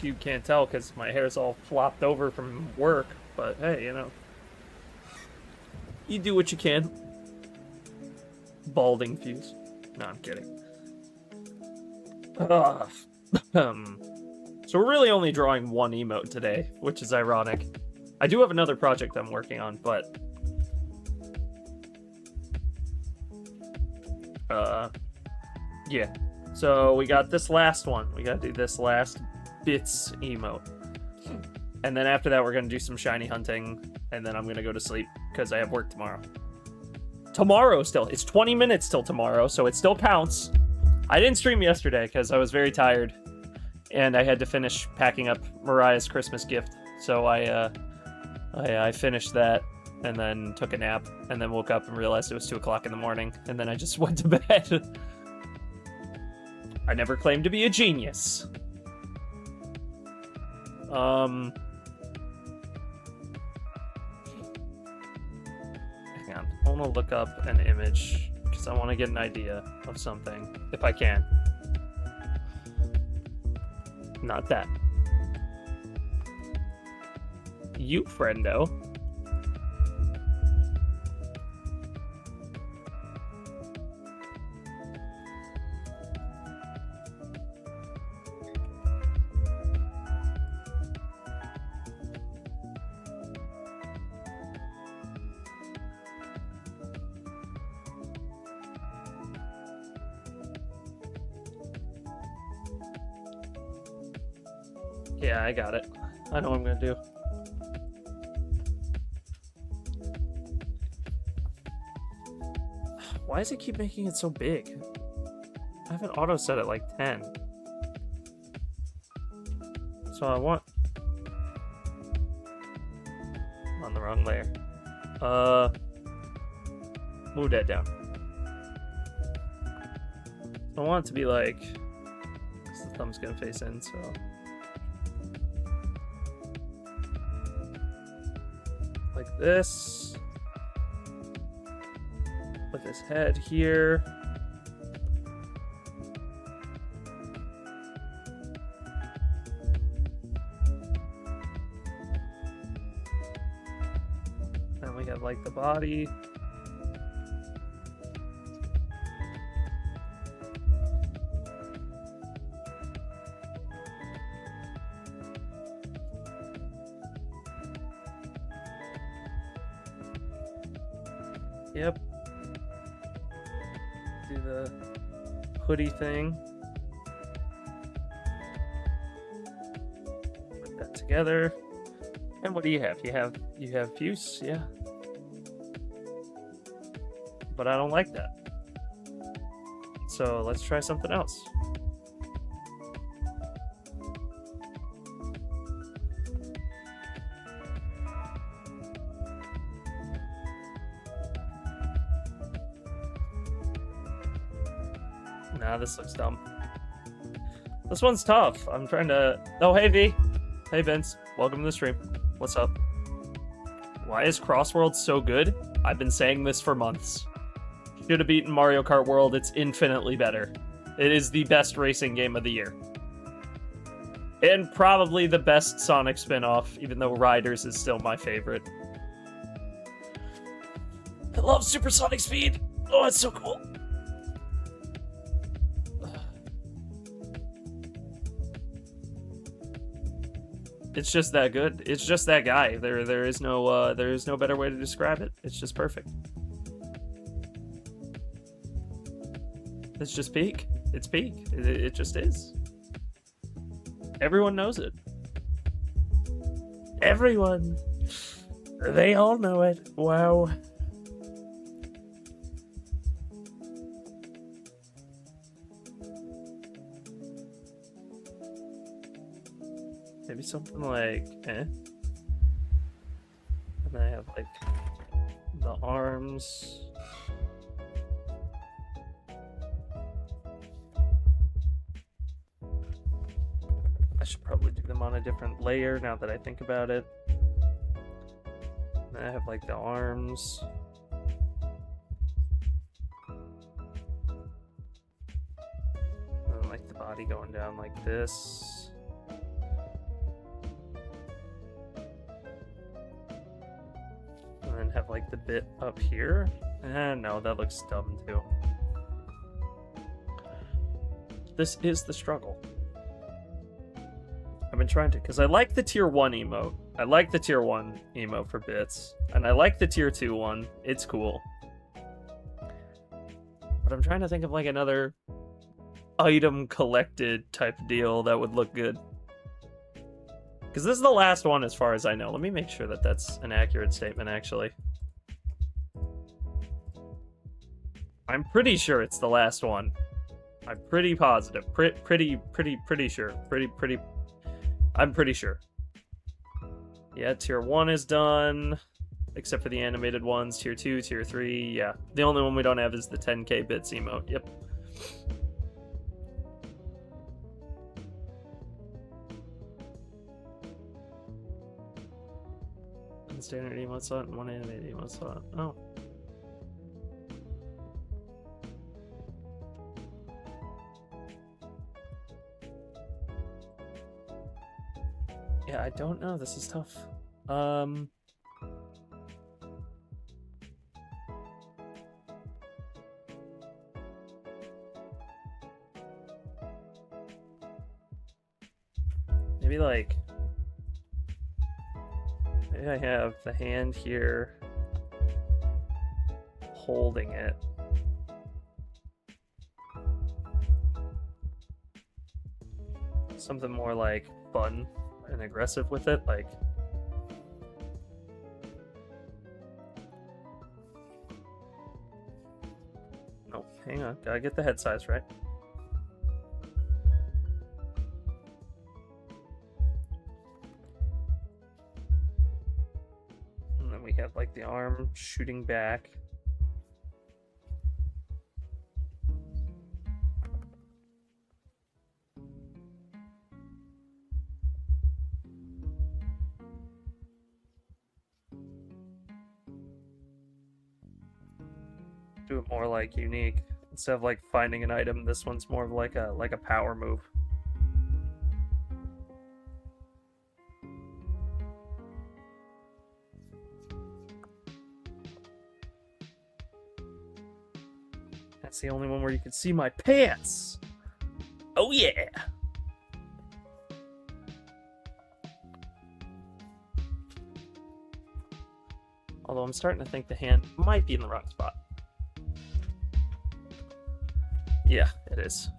you can't tell because my hair's all flopped over from work. But hey, you know, you do what you can. Balding fuse. No, I'm kidding. Ugh. So we're really only drawing one emote today, which is ironic. I do have another project I'm working on, but yeah. So we got this last one. We gotta do this last bits emote. And then after that, we're gonna do some shiny hunting, and then I'm gonna go to sleep because I have work tomorrow. Tomorrow still. It's 20 minutes till tomorrow, so it still counts. I didn't stream yesterday because I was very tired, and I had to finish packing up Mariah's Christmas gift. So I finished that, and then took a nap, and then woke up and realized it was 2 o'clock in the morning, and then I just went to bed. I never claimed to be a genius. Hang on. I want to look up an image because I want to get an idea of something, if I can. Not that. You, friendo. Yeah, I got it. I know what I'm gonna do. Why does it keep making it so big? I have it auto set at like 10. So I want... I'm on the wrong layer. Move that down. I want it to be like... The thumb's gonna face in, so... Like this. With his head here. Then we have like the body. Yep. Do the hoodie thing. Put that together. And what do you have? You have Fuse, yeah. But I don't like that. So let's try something else. Nah, this looks dumb. This one's tough. I'm trying to... Oh, hey, V. Hey, Vince. Welcome to the stream. What's up? Why is Crossworld so good? I've been saying this for months. Should have beaten Mario Kart World. It's infinitely better. It is the best racing game of the year. And probably the best Sonic spin-off, even though Riders is still my favorite. I love Supersonic Speed. Oh, it's so cool. It's just that good. It's just that guy. There is no better way to describe it. It's just perfect. It's just peak. It's peak. It just is. Everyone knows it. Everyone. They all know it. Wow. Maybe something like, And then I have like the arms. I should probably do them on a different layer now that I think about it. And I have like the arms. And like the body going down like this. have like the bit up here. No, that looks dumb too. This is the struggle. I've been trying to, because I like the tier 1 emote. I like the tier 1 emote for bits. And I like the tier 2 one. It's cool. But I'm trying to think of like another item collected type deal that would look good. Because this is the last one as far as I know. Let me make sure that that's an accurate statement, actually. I'm pretty sure it's the last one. I'm pretty positive. Pretty sure. I'm pretty sure. Yeah, tier 1 is done. Except for the animated ones. Tier 2, tier 3, yeah. The only one we don't have is the 10k bits emote. Yep. One standard emote slot and one animated emote slot. Oh. Yeah, I don't know. This is tough. Maybe like... Maybe I have the hand here holding it. Something more like fun and aggressive with it, like... Oh, hang on. Gotta get the head size right. And then we have, like, the arm shooting back. Do it more like unique instead of like finding an item. This one's more of like a power move. That's the only one where you can see my pants. Oh yeah. Although I'm starting to think the hand might be in the wrong spot. Yeah, it is.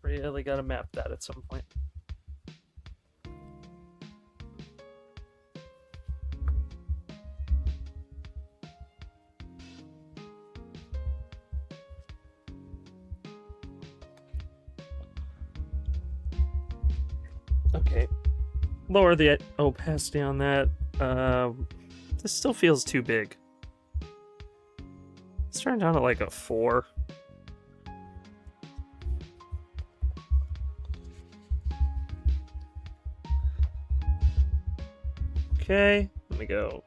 Really gotta map that at some point. Okay, lower the opacity on that. This still feels too big. Let's turn down to like a 4. Okay, let me go.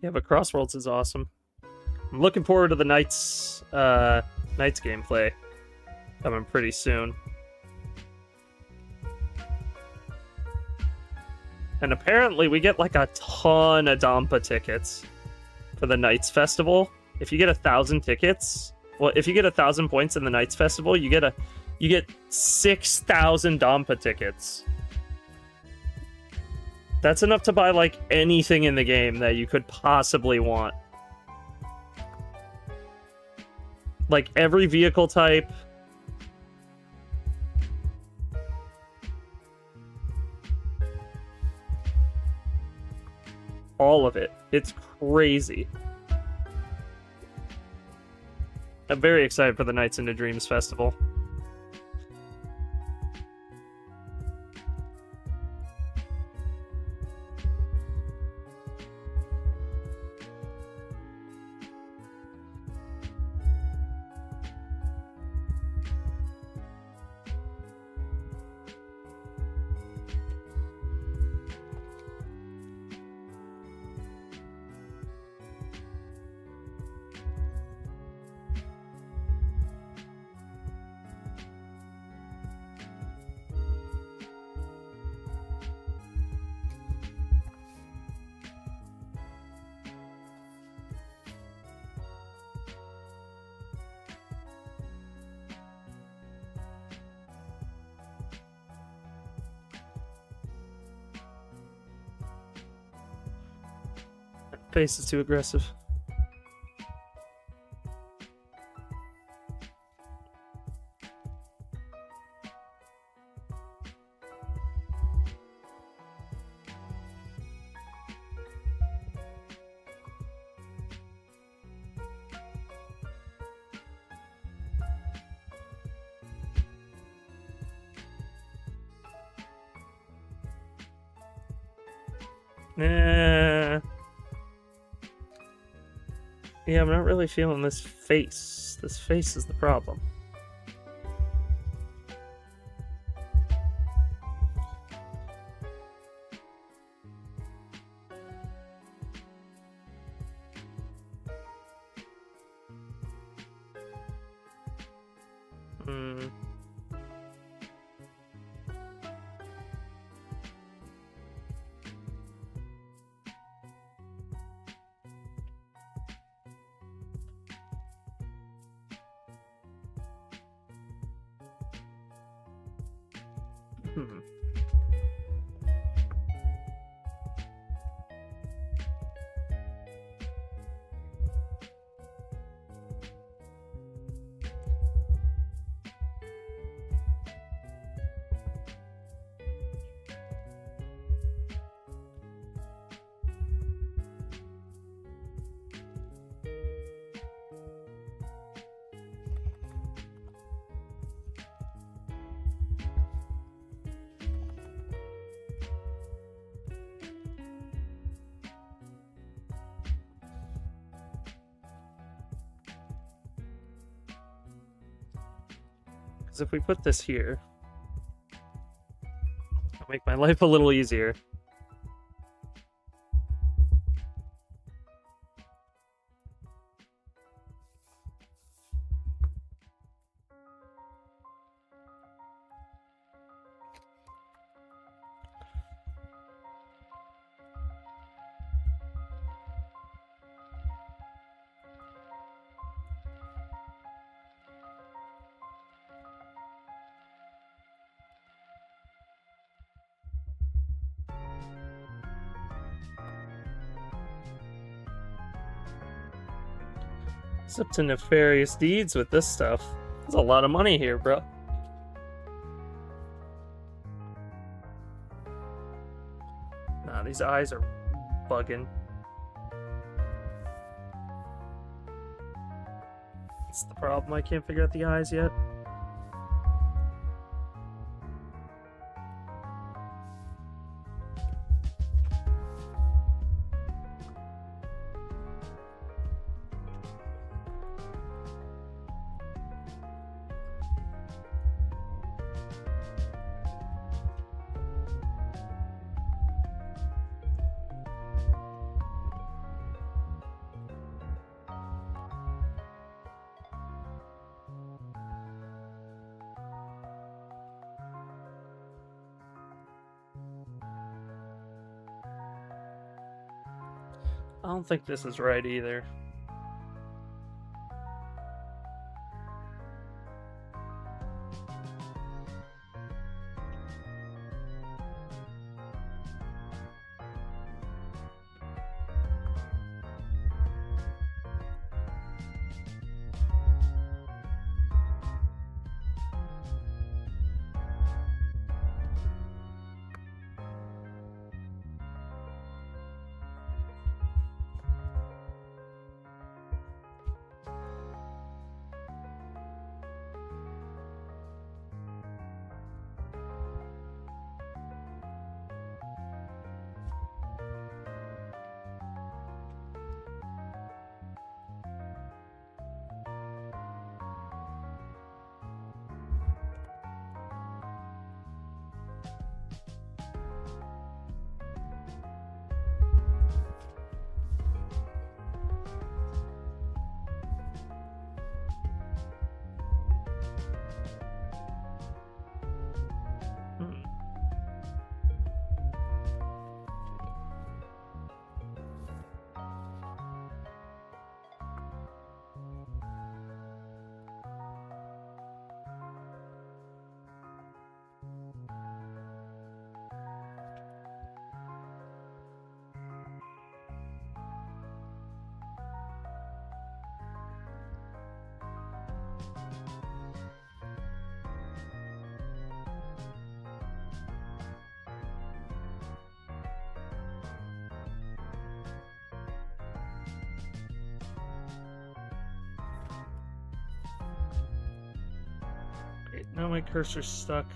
Yeah, but Crossworlds is awesome. I'm looking forward to the Knights gameplay coming pretty soon. And apparently we get like a ton of Dampa tickets for the Knights Festival. If you get 1,000 tickets, well, if you get 1,000 points in the Knights Festival, you get 6,000 Dampa tickets. That's enough to buy like anything in the game that you could possibly want. Like every vehicle type. All of it. It's crazy. I'm very excited for the Nights into Dreams Festival. face is too aggressive. Nah. Yeah, I'm not really feeling this face. This face is the problem. Hmm. Hmm. Because if we put this here, it'll make my life a little easier. It's up to nefarious deeds with this stuff. There's a lot of money here, bro. Nah, these eyes are bugging. That's the problem. I can't figure out the eyes yet. I don't think this is right either. Now my cursor's stuck.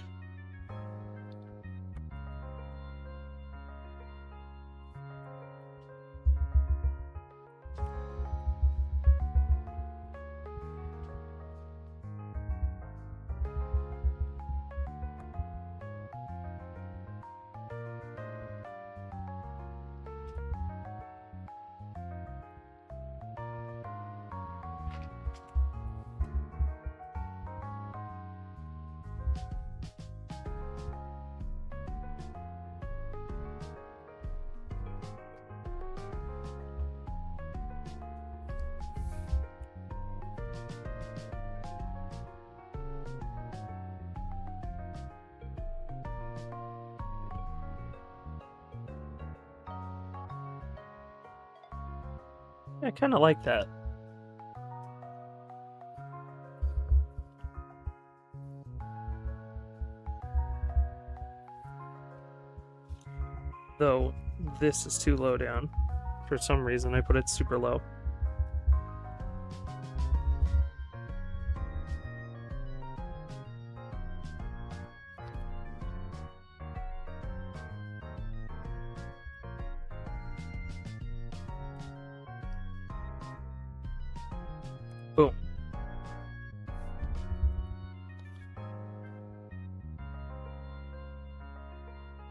I kind of like that. Though this is too low down. For some reason, I put it super low. Boom.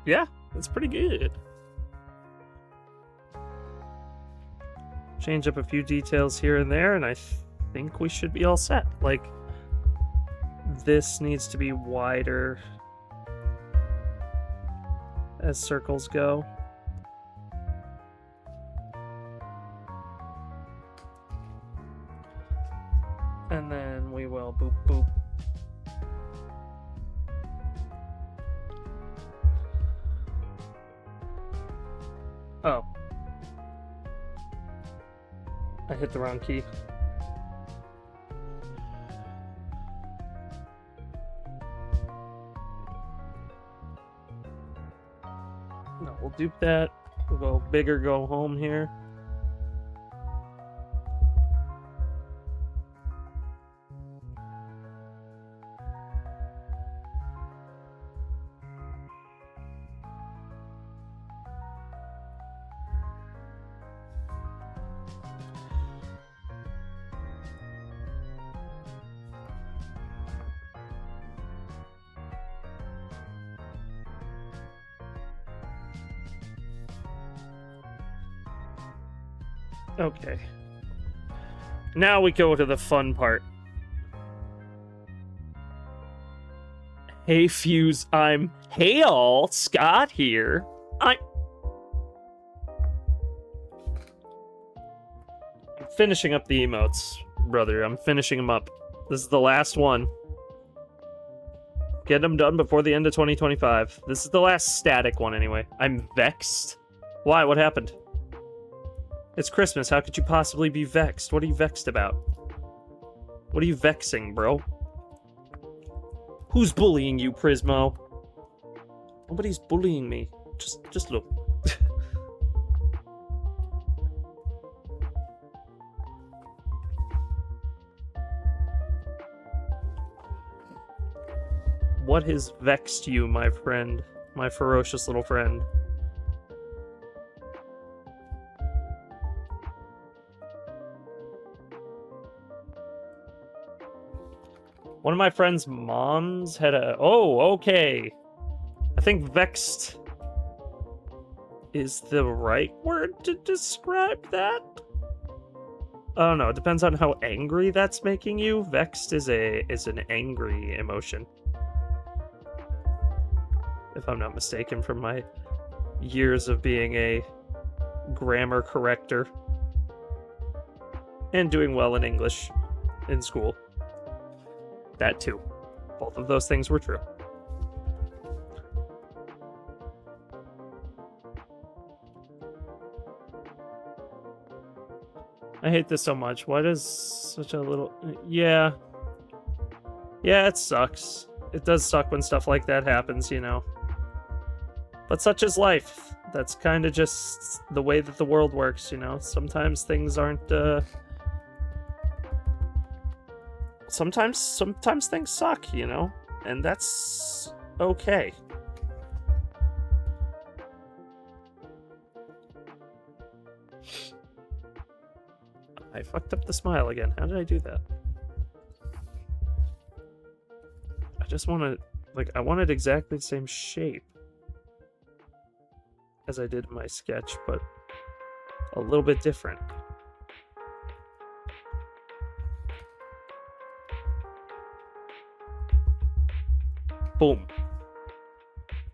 Yeah, that's pretty good. Change up a few details here and there, and I think we should be all set. Like, this needs to be wider as circles go. And then we will boop boop. Oh. I hit the wrong key. No, we'll dupe that. We'll go bigger, go home here. Okay. Now we go to the fun part. Hey Fuse, hey all, Scott here. I'm finishing up the emotes, brother. I'm finishing them up. This is the last one. Get them done before the end of 2025. This is the last static one anyway. I'm vexed. Why? What happened? It's Christmas. How could you possibly be vexed? What are you vexed about? What are you vexing, bro? Who's bullying you, Prismo? Nobody's bullying me. Just look. What has vexed you, my friend? My ferocious little friend? One of my friend's moms had a... Oh, okay. I think vexed is the right word to describe that. I don't know. It depends on how angry that's making you. Vexed is an angry emotion, if I'm not mistaken, from my years of being a grammar corrector and doing well in English in school. That too. Both of those things were true. I hate this so much. Why does such a little... Yeah. Yeah, it sucks. It does suck when stuff like that happens, you know. But such is life. That's kind of just the way that the world works, you know. Sometimes things aren't, Sometimes things suck, you know? and that's okay. I fucked up the smile again. How did I do that? I just want to, like, I wanted exactly the same shape as I did in my sketch, but a little bit different. Boom.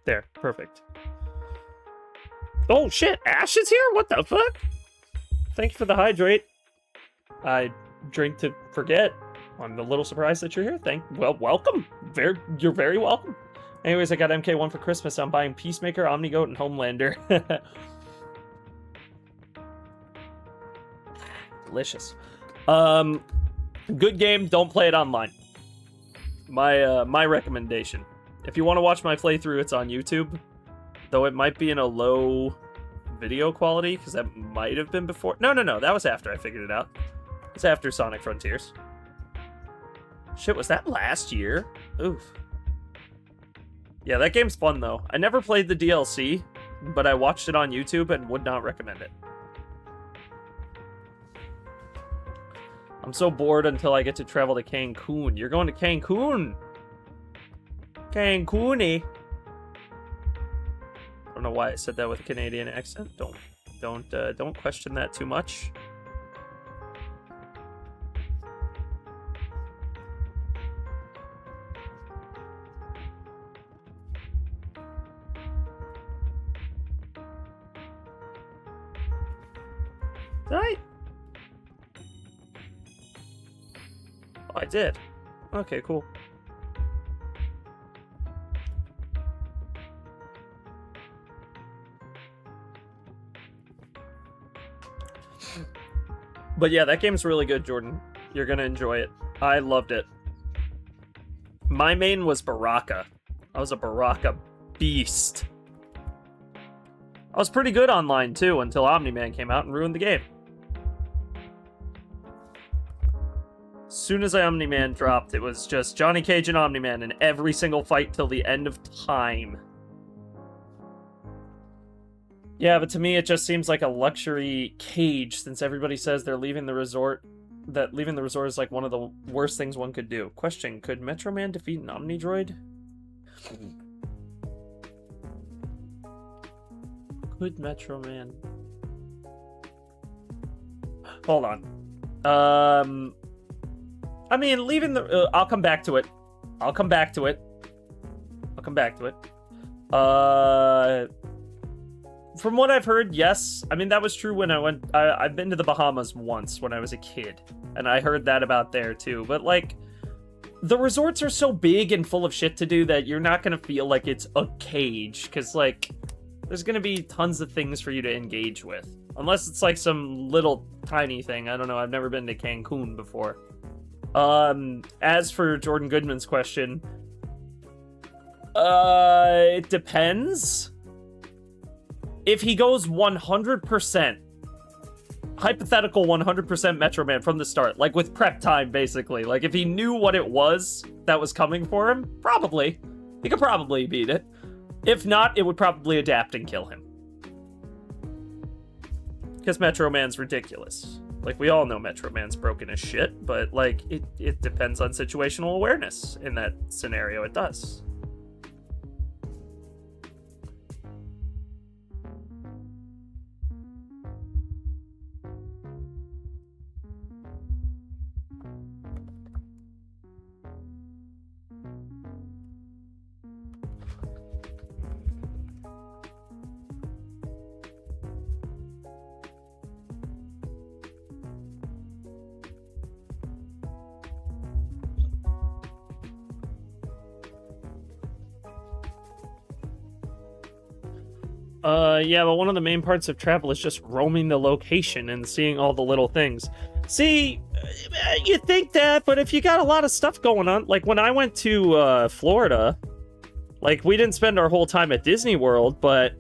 There, perfect. Oh shit, Ash is here? What the fuck? Thank you for the hydrate. I drink to forget. I'm a little surprised that you're here. Welcome. You're very welcome. Anyways, I got MK1 for Christmas. I'm buying Peacemaker, Omnigoat, and Homelander. Delicious. Good game. Don't play it online. My recommendation. If you want to watch my playthrough, it's on YouTube. Though it might be in a low video quality, because that might have been before. No. That was after I figured it out. It's after Sonic Frontiers. Shit, was that last year? Oof. Yeah, that game's fun, though. I never played the DLC, but I watched it on YouTube and would not recommend it. I'm so bored until I get to travel to Cancun. You're going to Cancun? Cancun-y. I don't know why I said that with a Canadian accent. Don't question that too much. Did I did. Okay, cool. But yeah, that game's really good, Jordan. You're gonna enjoy it. I loved it. My main was Baraka. I was a Baraka beast. I was pretty good online, too, until Omni-Man came out and ruined the game. As soon as Omni-Man dropped, it was just Johnny Cage and Omni-Man in every single fight till the end of time. Yeah, but to me, it just seems like a luxury cage, since everybody says they're leaving the resort. That leaving the resort is like one of the worst things one could do. Question, could Metro Man defeat an Omnidroid? Could Metro Man... Hold on. I mean, leaving the... I'll come back to it. From what I've heard, yes. I mean, that was true when I went... I've been to the Bahamas once when I was a kid. And I heard that about there, too. But, like, the resorts are so big and full of shit to do that you're not going to feel like it's a cage. Because, like, there's going to be tons of things for you to engage with. Unless it's, like, some little tiny thing. I don't know. I've never been to Cancun before. As for Jordan Goodman's question... it depends... If he goes 100%, hypothetical 100% Metro Man from the start, like with prep time, basically. Like, if he knew what it was that was coming for him, probably. He could probably beat it. If not, it would probably adapt and kill him. Because Metro Man's ridiculous. Like, we all know Metro Man's broken as shit, but, like, it depends on situational awareness. In that scenario, it does. Yeah, but one of the main parts of travel is just roaming the location and seeing all the little things. See, you think that, but if you got a lot of stuff going on, like when I went to Florida, like we didn't spend our whole time at Disney World, but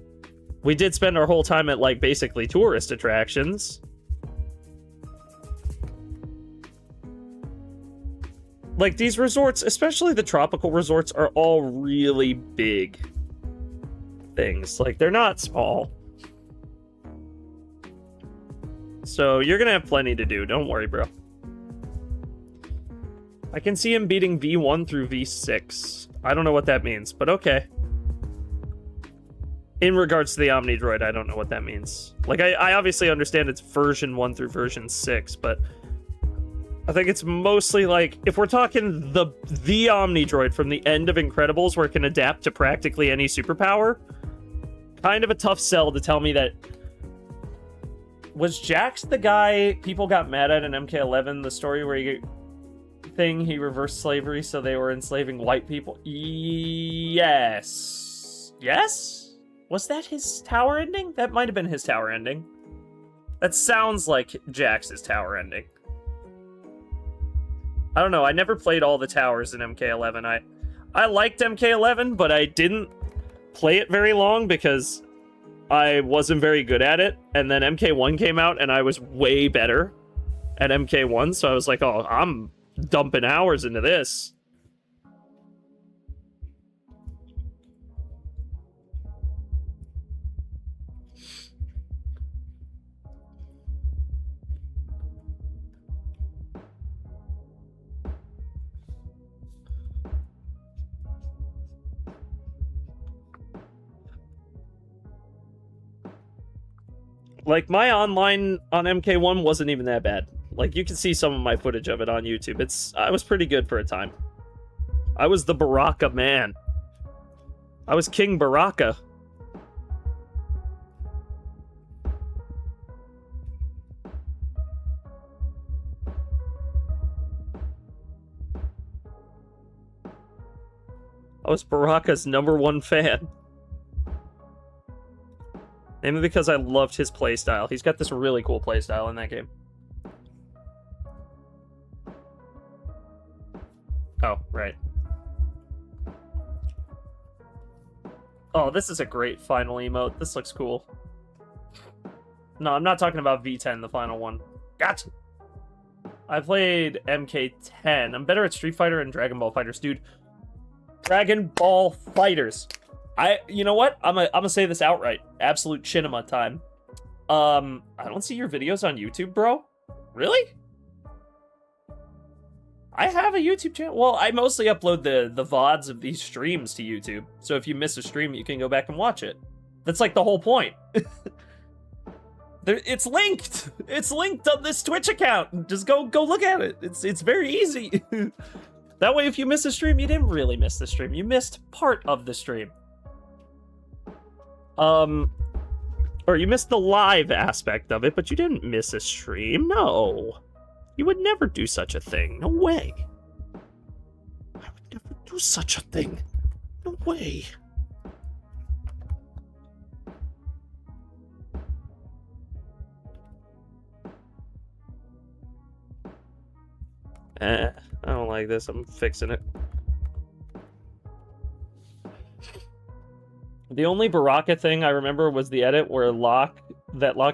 we did spend our whole time at like basically tourist attractions. Like, these resorts, especially the tropical resorts, are all really big things. Like, they're not small. So you're gonna have plenty to do. Don't worry, bro. I can see him beating V1 through V6. I don't know what that means, but okay. In regards to the Omnidroid, I don't know what that means. Like, I obviously understand it's version 1 through version 6, but I think it's mostly like, if we're talking the Omnidroid from the end of Incredibles where it can adapt to practically any superpower, kind of a tough sell to tell me that... Was Jax the guy people got mad at in MK11, the story where he reversed slavery so they were enslaving white people? Yes. Yes? Was that his tower ending? That might have been his tower ending. That sounds like Jax's tower ending. I don't know, I never played all the towers in MK11. I liked MK11, but I didn't play it very long because I wasn't very good at it, and then MK1 came out, and I was way better at MK1, so I was like, oh, I'm dumping hours into this. Like, my online on MK1 wasn't even that bad. Like, you can see some of my footage of it on YouTube. I was pretty good for a time. I was the Baraka man. I was King Baraka. I was Baraka's #1 fan. Mainly because I loved his playstyle. He's got this really cool playstyle in that game. Oh, right. Oh, this is a great final emote. This looks cool. No, I'm not talking about V10, the final one. Gotcha! I played MK10. I'm better at Street Fighter and Dragon Ball Fighters. Dude, Dragon Ball Fighters. You know what? I'm gonna say this outright. Absolute Chinema time. I don't see your videos on YouTube, bro. Really? I have a YouTube channel. Well, I mostly upload the VODs of these streams to YouTube. So if you miss a stream, you can go back and watch it. That's like the whole point. It's linked. It's linked on this Twitch account. Just go look at it. It's very easy. That way, if you miss a stream, you didn't really miss the stream. You missed part of the stream. Or you missed the live aspect of it, but you didn't miss a stream. No. You would never do such a thing. No way. I would never do such a thing. No way. I don't like this. I'm fixing it. The only Baraka thing I remember was the edit where Locke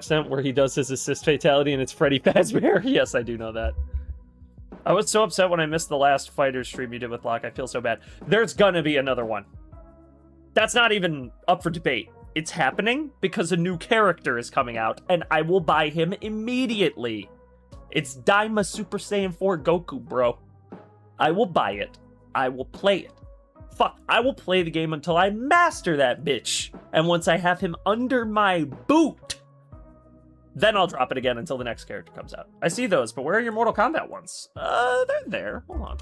sent where he does his assist fatality and it's Freddy Fazbear. Yes, I do know that. I was so upset when I missed the last fighter stream you did with Locke. I feel so bad. There's gonna be another one. That's not even up for debate. It's happening because a new character is coming out and I will buy him immediately. It's Daima Super Saiyan 4 Goku, bro. I will buy it. I will play it. Fuck, I will play the game until I master that bitch. And once I have him under my boot, then I'll drop it again until the next character comes out. I see those, but where are your Mortal Kombat ones? They're there. Hold on.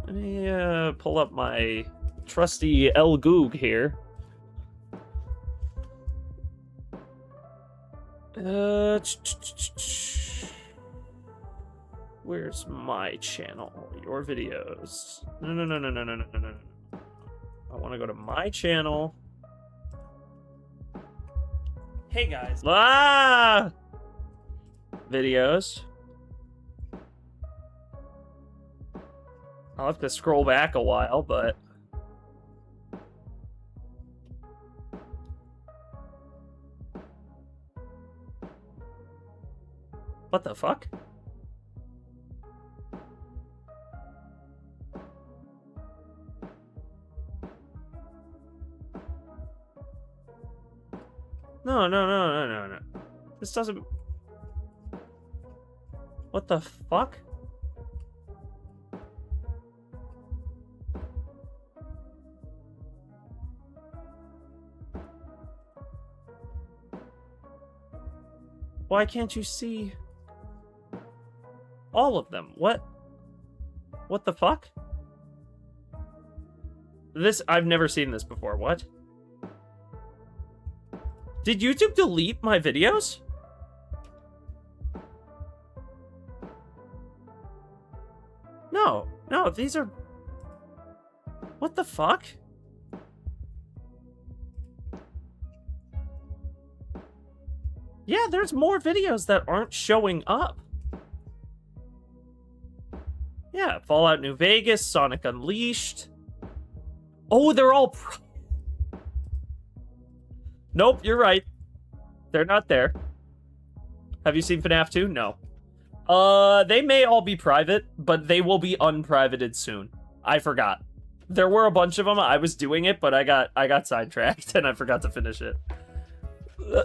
Let me pull up my trusty El Goog here. Where's my channel? Your videos. No. I want to go to my channel. Hey guys. Videos. I'll have to scroll back a while, but what the fuck? No, no, no, no, no, no. This doesn't... What the fuck? Why can't you see all of them? What? What the fuck? This, I've never seen this before. What? Did YouTube delete my videos? No, no, these are... What the fuck? Yeah, there's more videos that aren't showing up. Yeah, Fallout New Vegas, Sonic Unleashed. Oh, they're all... Nope, you're right. They're not there. Have you seen FNAF 2? No. They may all be private, but they will be unprivated soon. I forgot. There were a bunch of them. I was doing it, but I got sidetracked and I forgot to finish it.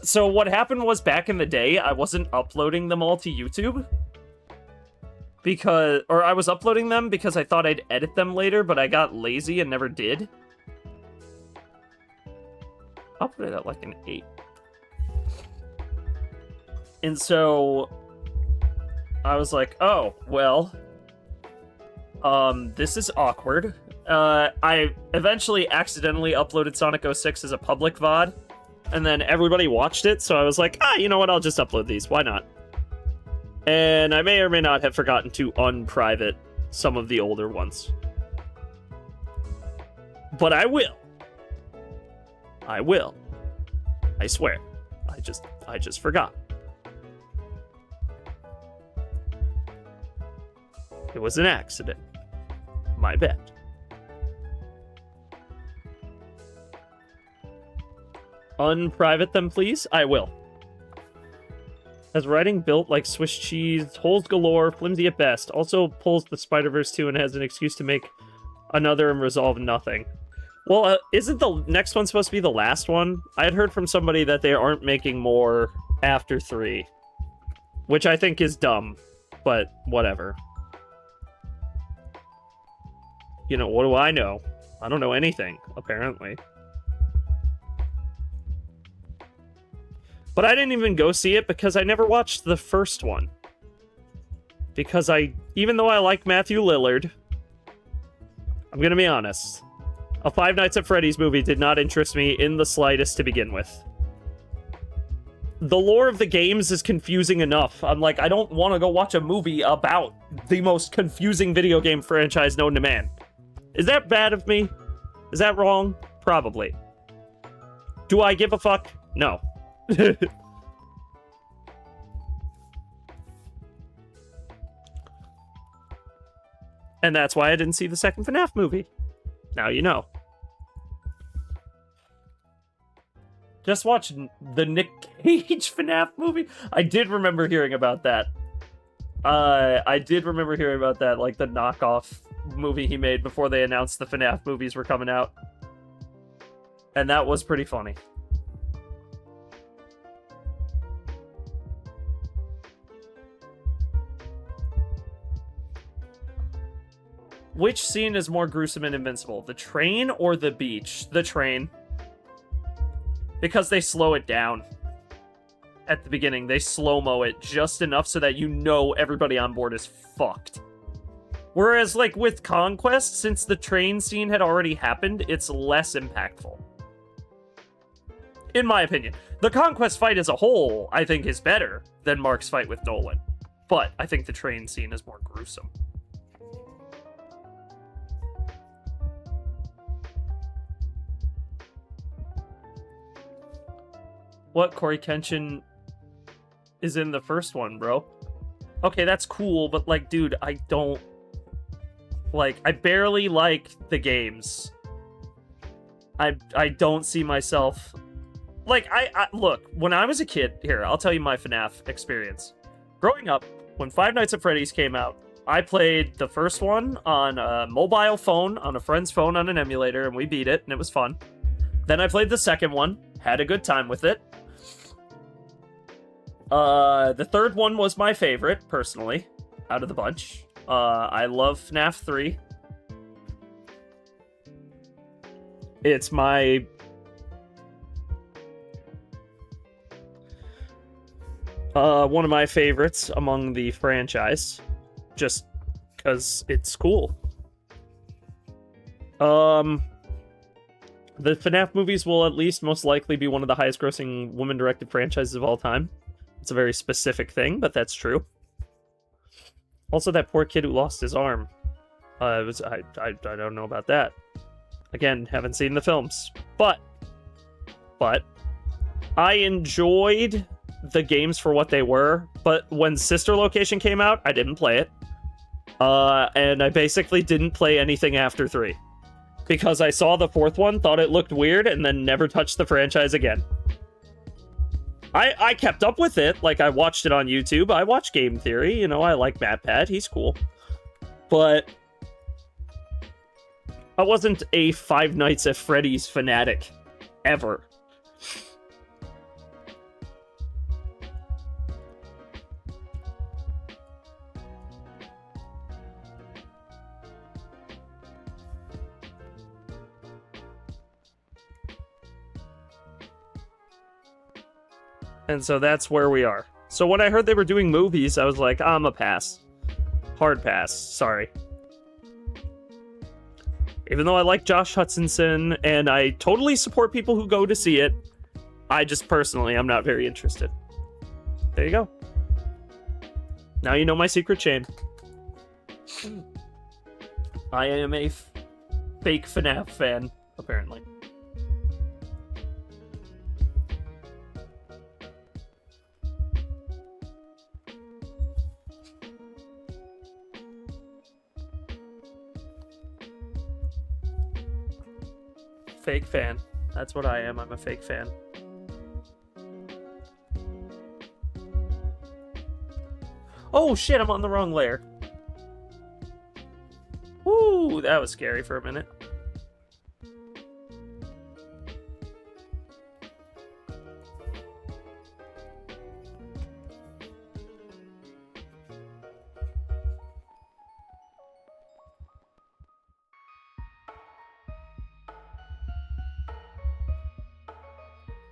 So what happened was, back in the day, I wasn't uploading them all to YouTube. Or I was uploading them because I thought I'd edit them later, but I got lazy and never did. I'll put it at like an 8. And so I was like, oh, well, this is awkward. I eventually accidentally uploaded Sonic 06 as a public VOD, and then everybody watched it, so I was like, you know what, I'll just upload these, why not? And I may or may not have forgotten to unprivate some of the older ones. But I will. I will. I swear. I just forgot. It was an accident. My bad. Unprivate them, please? I will. Has writing built like Swiss cheese, holes galore, flimsy at best. Also pulls the Spider-Verse 2 and has an excuse to make another and resolve nothing. Well, isn't the next one supposed to be the last one? I had heard from somebody that they aren't making more after 3. Which I think is dumb, but whatever. You know, what do I know? I don't know anything, apparently. But I didn't even go see it because I never watched the first one. Because even though I like Matthew Lillard, I'm gonna be honest, a Five Nights at Freddy's movie did not interest me in the slightest to begin with. The lore of the games is confusing enough. I'm like, I don't want to go watch a movie about the most confusing video game franchise known to man. Is that bad of me? Is that wrong? Probably. Do I give a fuck? No. And that's why I didn't see the second FNAF movie. Now you know. Just watch the Nick Cage FNAF movie. I did remember hearing about that. I did remember hearing about that, like the knockoff movie he made before they announced the FNAF movies were coming out. And that was pretty funny. Which scene is more gruesome and invincible? The train or the beach? The train. Because they slow it down. At the beginning, they slow-mo it just enough so that you know everybody on board is fucked. Whereas, like, with Conquest, since the train scene had already happened, it's less impactful. In my opinion. The Conquest fight as a whole, I think, is better than Mark's fight with Nolan. But I think the train scene is more gruesome. What? Corey Kenshin is in the first one, bro. Okay, that's cool, but, like, dude, I don't... Like, I barely like the games. I don't see myself... Like, look, when I was a kid... Here, I'll tell you my FNAF experience. Growing up, when Five Nights at Freddy's came out, I played the first one on a mobile phone, on a friend's phone on an emulator, and we beat it, and it was fun. Then I played the second one, had a good time with it. The third one was my favorite, personally, out of the bunch. I love FNAF 3. It's my... one of my favorites among the franchise. Just because it's cool. The FNAF movies will at least most likely be one of the highest grossing woman-directed franchises of all time. It's a very specific thing, but that's true. Also, that poor kid who lost his arm. I don't know about that. Again, haven't seen the films. But I enjoyed the games for what they were, but when Sister Location came out, I didn't play it. And I basically didn't play anything after 3. Because I saw the 4th one, thought it looked weird, and then never touched the franchise again. I kept up with it, like I watched it on YouTube, I watched Game Theory, you know, I like MatPat, he's cool. But I wasn't a Five Nights at Freddy's fanatic, ever. And so that's where we are. So when I heard they were doing movies, I was like, I'm a pass. Hard pass, sorry. Even though I like Josh Hutcherson, and I totally support people who go to see it, I just personally, I'm not very interested. There you go. Now you know my secret shame. I am a fake FNAF fan, apparently. Fake fan. That's what I am. I'm a fake fan. Oh shit, I'm on the wrong layer. Woo, that was scary for a minute.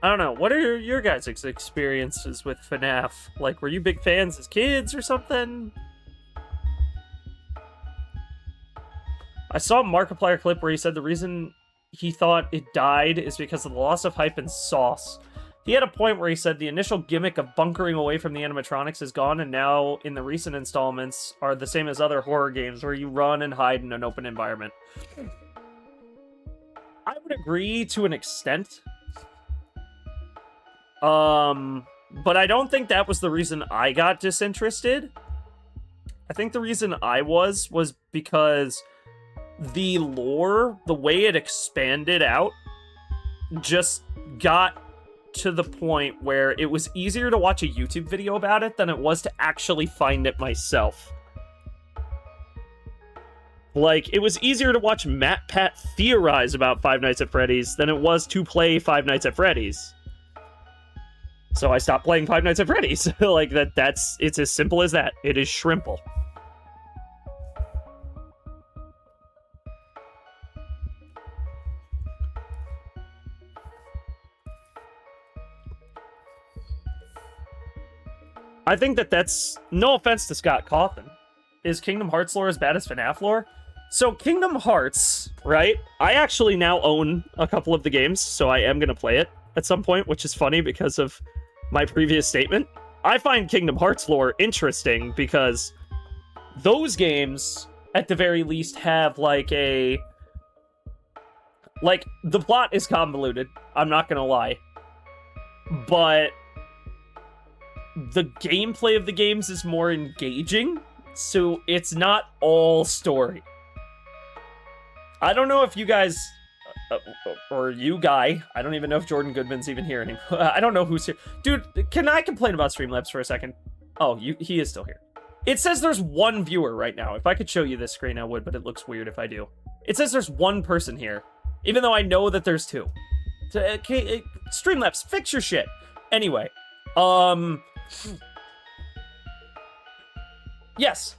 I don't know. What are your guys' experiences with FNAF? Like, were you big fans as kids or something? I saw a Markiplier clip where he said the reason he thought it died is because of the loss of hype and sauce. He had a point where he said the initial gimmick of bunkering away from the animatronics is gone, and now in the recent installments are the same as other horror games where you run and hide in an open environment. I would agree to an extent. But I don't think that was the reason I got disinterested. I think the reason I was because the lore, the way it expanded out, just got to the point where it was easier to watch a YouTube video about it than it was to actually find it myself. Like, it was easier to watch MatPat theorize about Five Nights at Freddy's than it was to play Five Nights at Freddy's. So I stopped playing Five Nights at Freddy's. Like, it's as simple as that. It is shrimple. I think that's, no offense to Scott Cawthon, is Kingdom Hearts lore as bad as FNAF lore? So Kingdom Hearts, right? I actually now own a couple of the games, so I am going to play it at some point, which is funny because of my previous statement. I find Kingdom Hearts lore interesting because those games, at the very least, have like the plot is convoluted, I'm not gonna lie, but the gameplay of the games is more engaging, so it's not all story. I don't know if you guys... or you guy. I don't even know if Jordan Goodman's even here anymore. I don't know who's here. Dude, can I complain about Streamlabs for a second? Oh, he is still here. It says there's one viewer right now. If I could show you this screen, I would, but it looks weird if I do. It says there's one person here, even though I know that there's 2. Streamlabs, fix your shit. Anyway, Yes.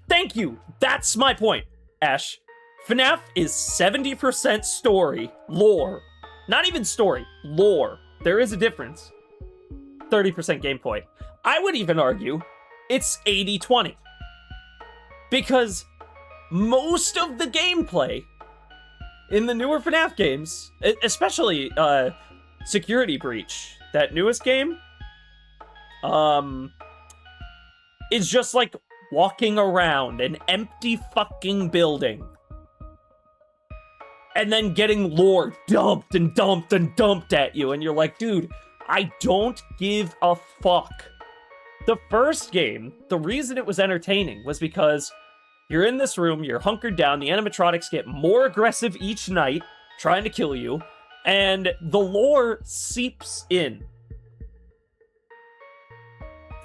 Thank you. That's my point, Ash. FNAF is 70% story, lore. Not even story, lore. There is a difference. 30% gameplay. I would even argue it's 80-20. Because most of the gameplay in the newer FNAF games, especially Security Breach, that newest game, is just like walking around an empty fucking building and then getting lore dumped and dumped and dumped at you, and you're like, dude, I don't give a fuck. The first game, the reason it was entertaining was because you're in this room, you're hunkered down, the animatronics get more aggressive each night, trying to kill you, and the lore seeps in.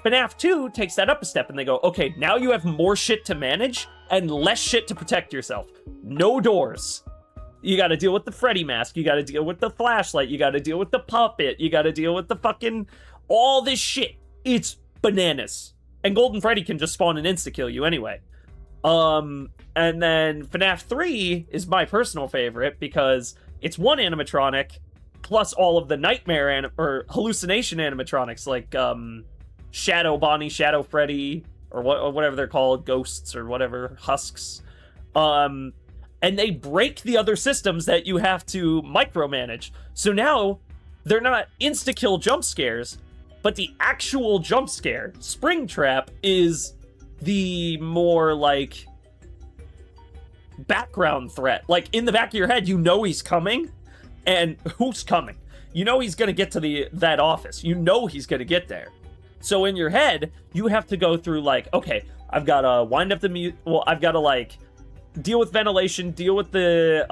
FNAF 2 takes that up a step and they go, okay, now you have more shit to manage and less shit to protect yourself. No doors. You gotta deal with the Freddy mask, you gotta deal with the flashlight, you gotta deal with the puppet, you gotta deal with the fucking... all this shit. It's bananas. And Golden Freddy can just spawn and insta-kill you anyway. And then FNAF 3 is my personal favorite because it's one animatronic plus all of the nightmare or hallucination animatronics like Shadow Bonnie, Shadow Freddy, or whatever they're called, ghosts or whatever, husks. And they break the other systems that you have to micromanage. So now they're not insta-kill jump scares, but the actual jump scare, Springtrap, is the more like background threat. Like in the back of your head, you know he's coming, and who's coming? You know he's gonna get to that office. You know he's gonna get there. So in your head, you have to go through like, okay, I've gotta wind up the I've gotta like deal with ventilation, deal with the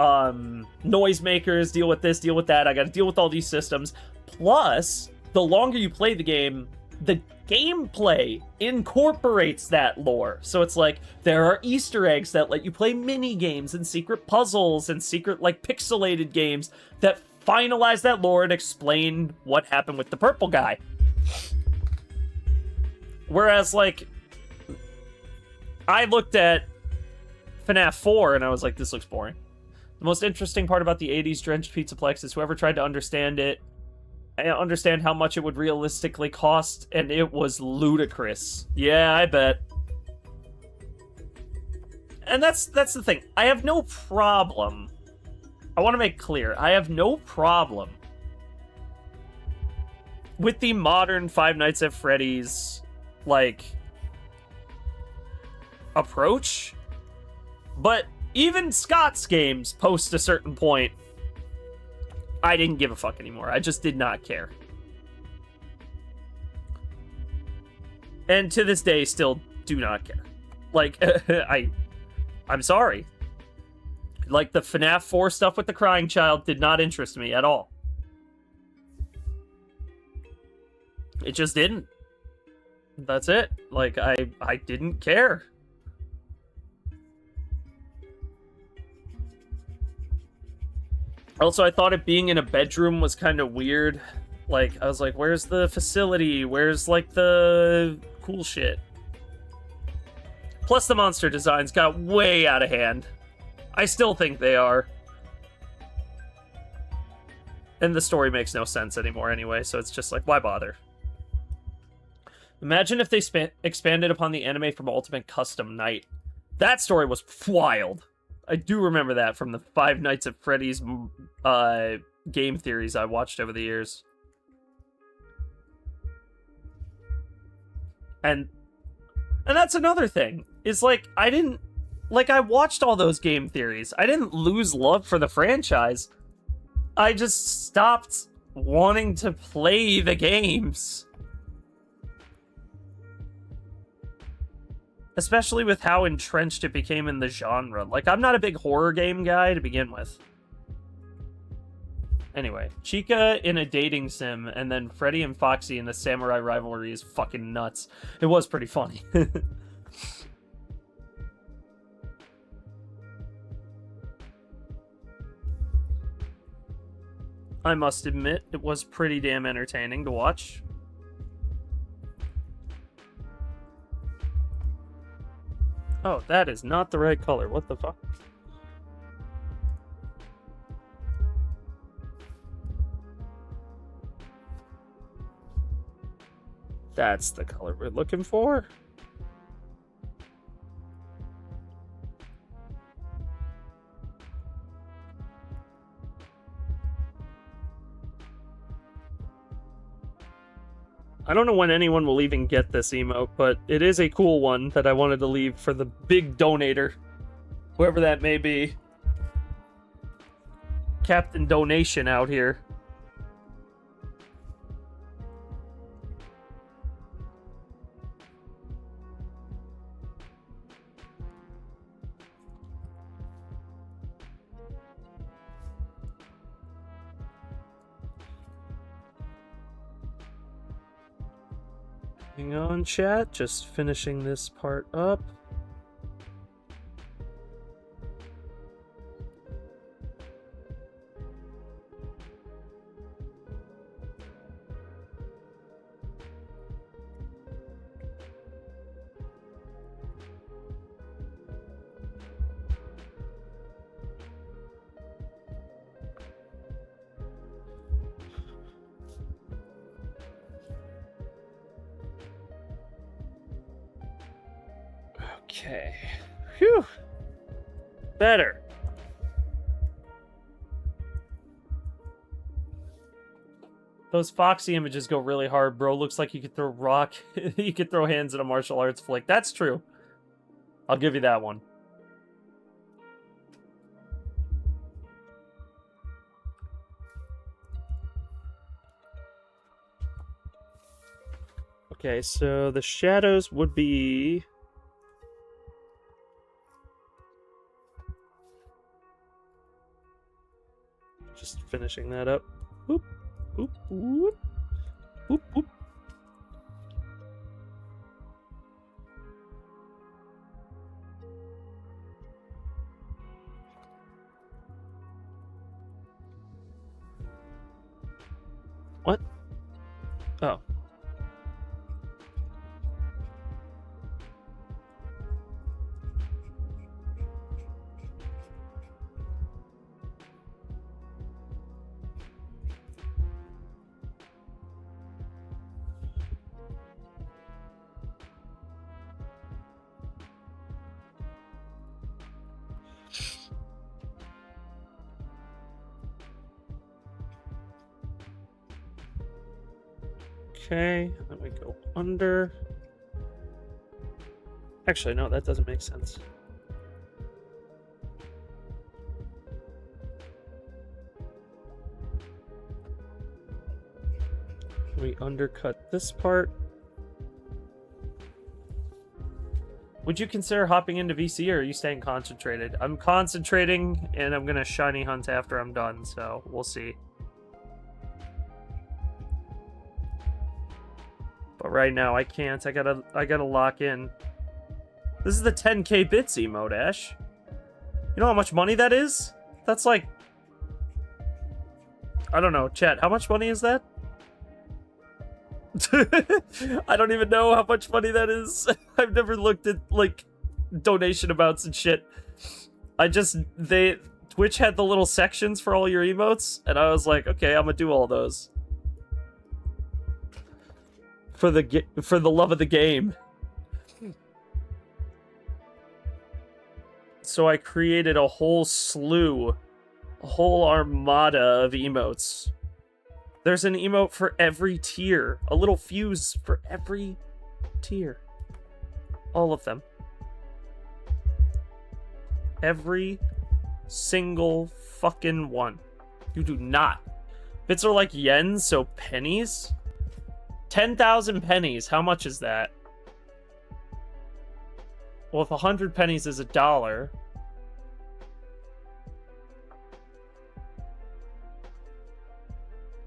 noisemakers, deal with this, deal with that. I gotta deal with all these systems. Plus, the longer you play the game, the gameplay incorporates that lore. So it's like, there are Easter eggs that let you play mini games and secret puzzles and secret, like, pixelated games that finalize that lore and explain what happened with the purple guy. Whereas, like, I looked at FNAF 4 and I was like, this looks boring. The most interesting part about the 80s Drenched Pizzaplex is whoever tried to understand it, understand how much it would realistically cost, and it was ludicrous. Yeah, I bet. And that's the thing. I have no problem. I want to make clear, I have no problem with the modern Five Nights at Freddy's, like, approach. But even Scott's games, post a certain point, I didn't give a fuck anymore. I just did not care. And to this day, still do not care. Like, I'm sorry. Like, the FNAF 4 stuff with the crying child did not interest me at all. It just didn't. That's it. Like, I didn't care. Also, I thought it being in a bedroom was kind of weird. Like, I was like, where's the facility? Where's, like, the cool shit? Plus, the monster designs got way out of hand. I still think they are. And the story makes no sense anymore anyway, so it's just like, why bother? Imagine if they expanded upon the anime from Ultimate Custom Night. That story was wild. I do remember that from the Five Nights at Freddy's game theories I watched over the years. And that's another thing. Is like, I watched all those game theories. I didn't lose love for the franchise. I just stopped wanting to play the games. Especially with how entrenched it became in the genre. Like, I'm not a big horror game guy to begin with. Anyway, Chica in a dating sim, and then Freddy and Foxy in the samurai rivalry is fucking nuts. It was pretty funny. I must admit, it was pretty damn entertaining to watch. Oh, that is not the right color. What the fuck? That's the color we're looking for. I don't know when anyone will even get this emote, but it is a cool one that I wanted to leave for the big donator. Whoever that may be. Captain Donation out here. Hang on, chat. Just finishing this part up. Okay. Phew. Better. Those Foxy images go really hard, bro. Looks like you could throw rock. You could throw hands in a martial arts flick. That's true. I'll give you that one. Okay, so the shadows would be... Just finishing that up. Whoop, whoop, whoop, whoop, whoop. What? Oh. Okay, then we go under. Actually, no, that doesn't make sense. We undercut this part. Would you consider hopping into VC, or are you staying concentrated? I'm concentrating, and I'm gonna shiny hunt after I'm done, so we'll see. But right now I can't. I gotta lock in. This is the 10k bits emote, Ash. You know how much money that is? That's like... I don't know. Chat, how much money is that? I don't even know how much money that is. I've never looked at, like, donation amounts and shit. Twitch had the little sections for all your emotes, and I was like, okay, I'm gonna do all those. For the love of the game. So I created a whole slew, a whole armada of emotes. There's an emote for every tier, a little fuse for every tier. All of them. Every single fucking one. You do not. Bits are like yens, so pennies? 10,000 pennies, how much is that? Well, if 100 pennies is $1...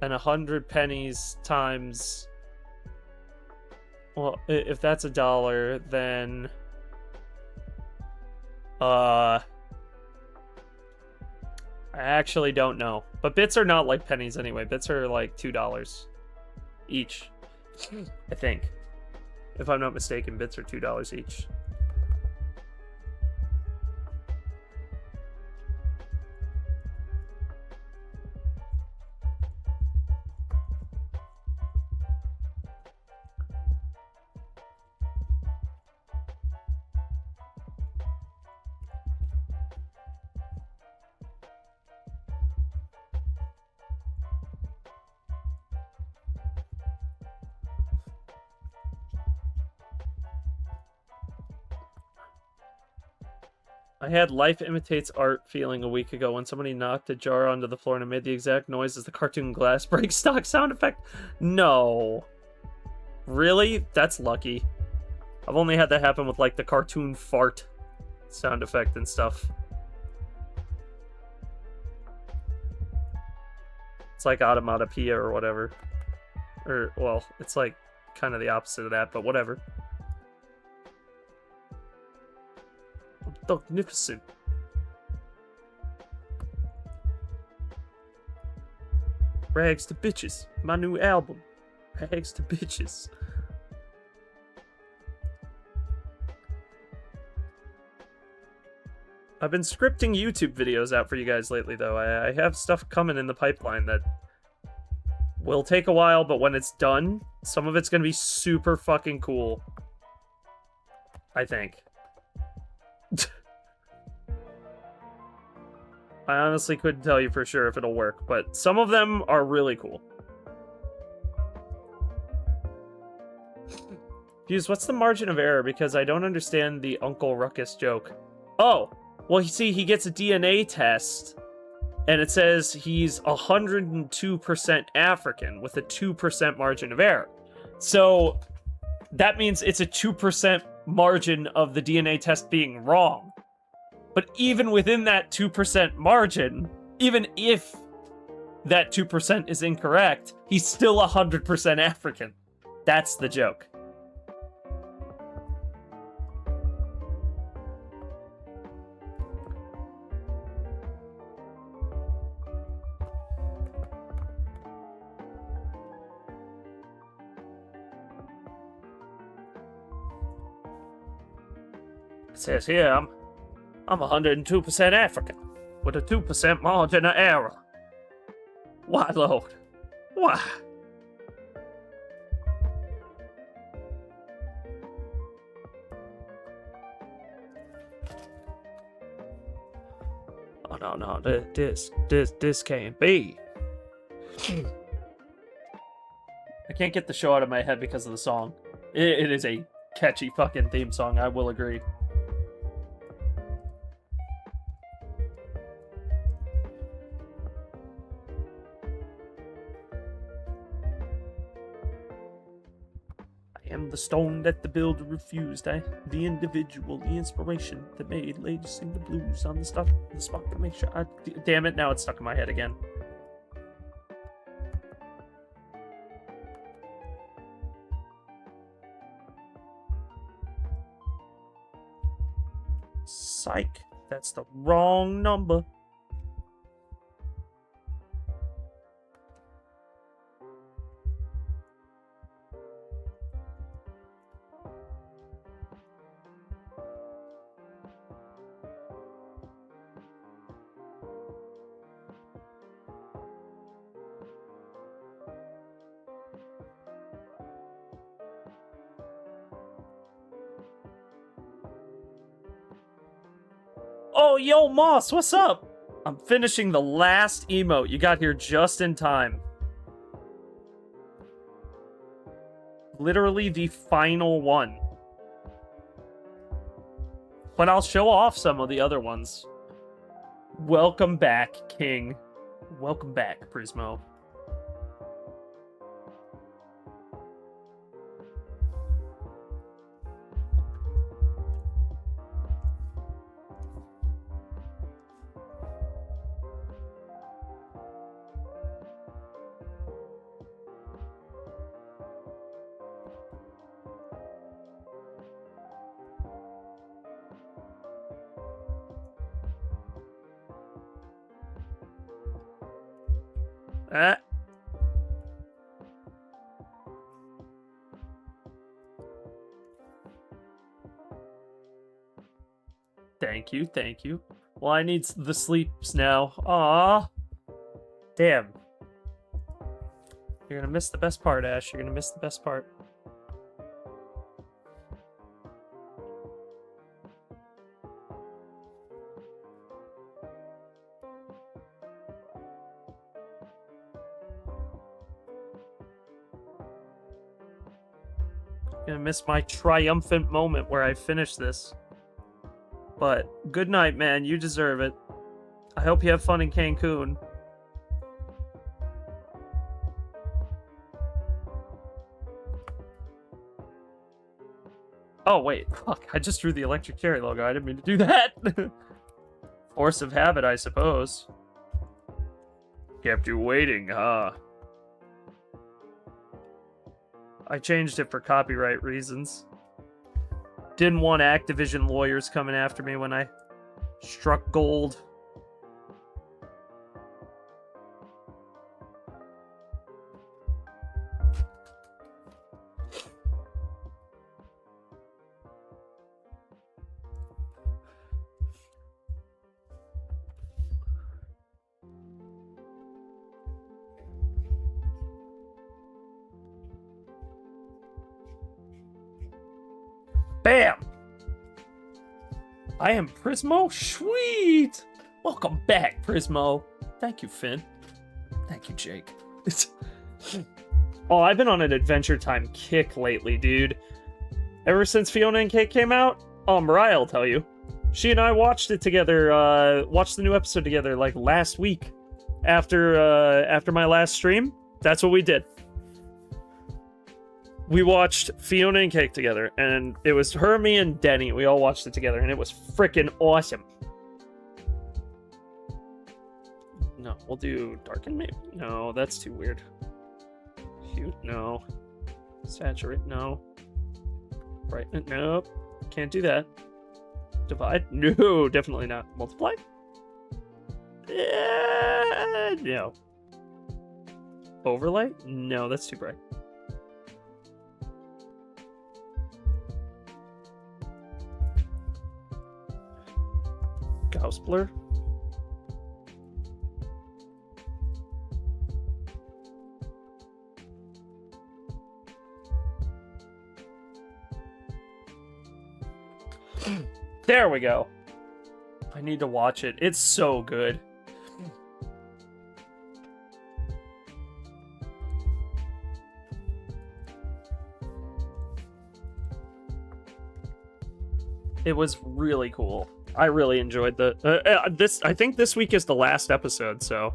and 100 pennies times... Well, if that's $1, then... I actually don't know. But bits are not like pennies anyway. Bits are like $2 each. I think. If I'm not mistaken, bits are $2 each. I had life imitates art feeling a week ago when somebody knocked a jar onto the floor and it made the exact noise as the cartoon glass break stock sound effect. No. Really? That's lucky. I've only had that happen with, like, the cartoon fart sound effect and stuff. It's like automatopoeia or whatever. Or, well, it's like kind of the opposite of that, but whatever. Magnificent. Rags to Bitches. My new album. Rags to Bitches. I've been scripting YouTube videos out for you guys lately, though. I have stuff coming in the pipeline that will take a while, but when it's done, some of it's going to be super fucking cool. I think. I honestly couldn't tell you for sure if it'll work, but some of them are really cool. Fuse, what's the margin of error? Because I don't understand the Uncle Ruckus joke. Oh, well, you see, he gets a DNA test, and it says he's 102% African with a 2% margin of error. So that means it's a 2% margin of the DNA test being wrong. But even within that 2% margin, even if that 2% is incorrect, he's still 100% African. That's the joke. It says here, I'm 102% African, with a 2% margin of error. Why, Lord? Why? Oh, no, this can't be. I can't get the show out of my head because of the song. It is a catchy fucking theme song, I will agree. The stone that the builder refused, the individual, the inspiration that made ladies sing the blues on the spot to make sure damn it, now it's stuck in my head again. Psych, that's the wrong number. Oh, yo, Moss, what's up? I'm finishing the last emote. You got here just in time. Literally the final one. But I'll show off some of the other ones. Welcome back, King. Welcome back, Prismo. Thank you. Well, I need the sleeps now. Aww. Damn. You're gonna miss the best part, Ash. You're gonna miss the best part. You're gonna miss my triumphant moment where I finish this. But good night, man. You deserve it. I hope you have fun in Cancun. Oh, wait. Fuck, I just drew the electric cherry logo. I didn't mean to do that. Force of habit, I suppose. Kept you waiting, huh? I changed it for copyright reasons. Didn't want Activision lawyers coming after me when I struck gold. Bam! I am Prismo? Sweet! Welcome back, Prismo. Thank you, Finn. Thank you, Jake. Oh, I've been on an Adventure Time kick lately, dude. Ever since Fiona and Cake came out, Mariah will tell you. She and I watched it together, watched the new episode together, like, last week. After my last stream. That's what we did. We watched Fiona and Cake together, and it was her, me, and Denny. We all watched it together, and it was freaking awesome. No, we'll do Darken maybe? No, that's too weird. Hue? No. Saturate? No. Brighten? Nope. Can't do that. Divide? No, definitely not. Multiply? No. Overlay? No, that's too bright. Gauss blur. There we go. I need to watch it. It's so good. It was really cool. I really enjoyed this. I think this week is the last episode, so.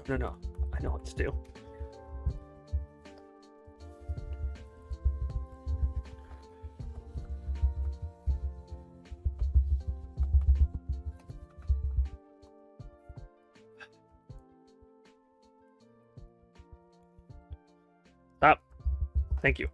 No. I know what to do. Stop. Thank you.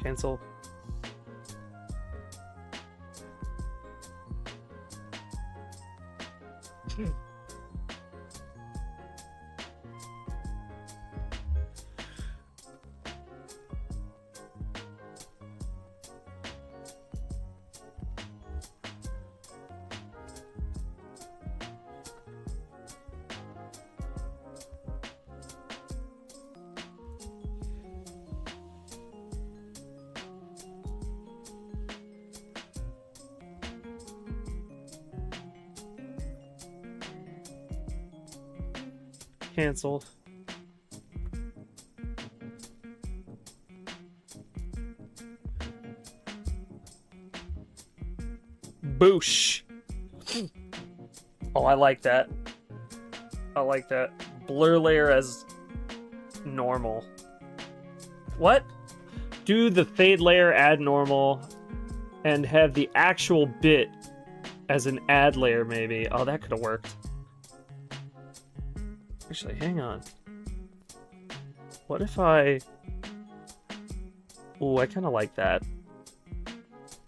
Cancel. Canceled. Boosh. Oh, I like that. I like that. Blur layer as normal. What? Do the fade layer, add normal, and have the actual bit as an add layer, maybe. Oh, that could have worked. Actually, hang on. What if I... Ooh, I kind of like that.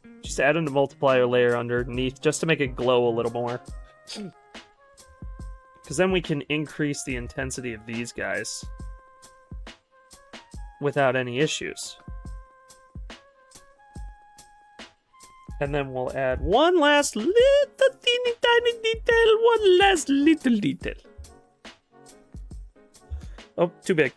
Did you just add in a multiplier layer underneath just to make it glow a little more. Because then we can increase the intensity of these guys without any issues. And then we'll add one last little teeny tiny detail, one last little detail. Oh, too big.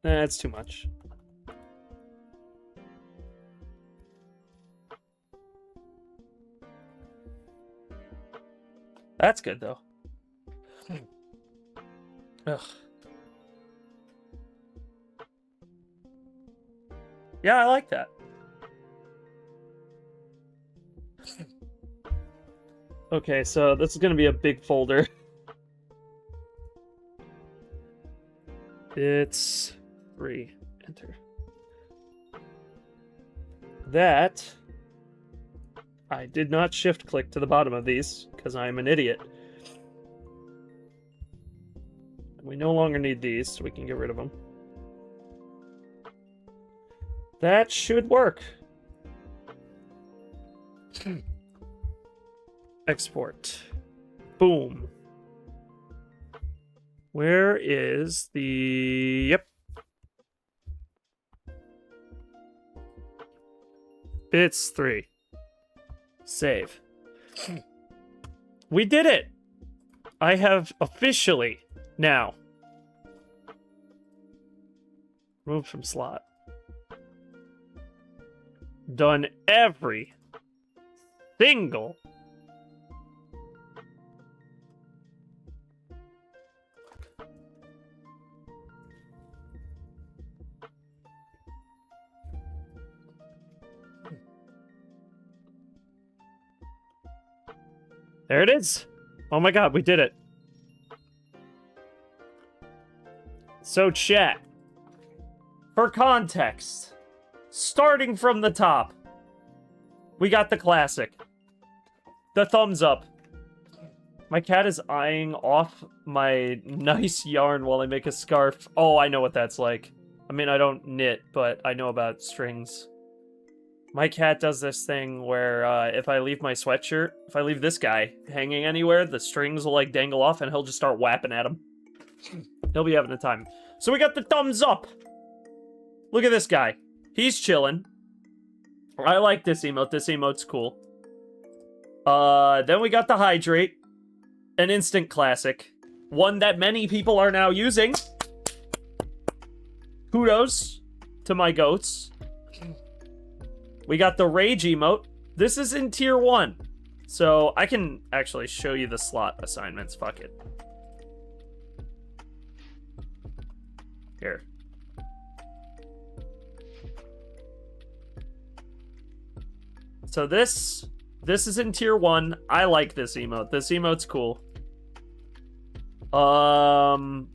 That's too much. That's good, though. Ugh. Yeah, I like that. Okay, so this is going to be a big folder. It's 3. Enter. That... I did not shift click to the bottom of these, because I'm an idiot. We no longer need these, so we can get rid of them. That should work. Export. Boom. Where is the... Yep. Bits 3. Save. We did it! I have officially now removed from slot. Done every single there it is. Oh my god, we did it. So chat, for context, starting from the top, we got the classic. The thumbs up. My cat is eyeing off my nice yarn while I make a scarf. Oh, I know what that's like. I mean, I don't knit, but I know about strings. My cat does this thing where if I leave my sweatshirt, if I leave this guy hanging anywhere, the strings will like dangle off and he'll just start whapping at him. He'll be having a time. So we got the thumbs up. Look at this guy. He's chilling. I like this emote. This emote's cool. Then we got the hydrate. An instant classic. One that many people are now using. Kudos to my goats. We got the rage emote. This is in tier 1. So I can actually show you the slot assignments. Fuck it. Here. So this is in tier 1. I like this emote. This emote's cool. Hold on,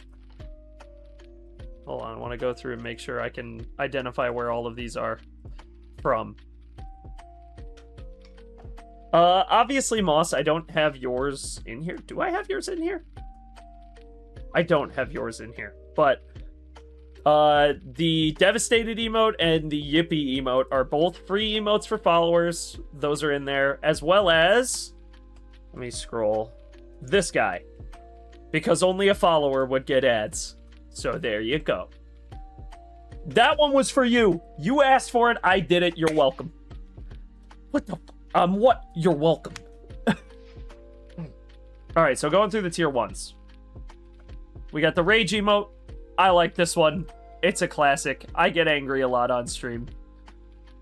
I want to go through and make sure I can identify where all of these are from. Obviously, Moss, I don't have yours in here. Do I have yours in here? I don't have yours in here. But, the Devastated emote and the Yippee emote are both free emotes for followers. Those are in there. As well as... Let me scroll. This guy. Because only a follower would get ads. So there you go. That one was for you. You asked for it. I did it. You're welcome. What the... what? You're welcome. Alright, so going through the tier 1s. We got the Rage emote. I like this one. It's a classic. I get angry a lot on stream.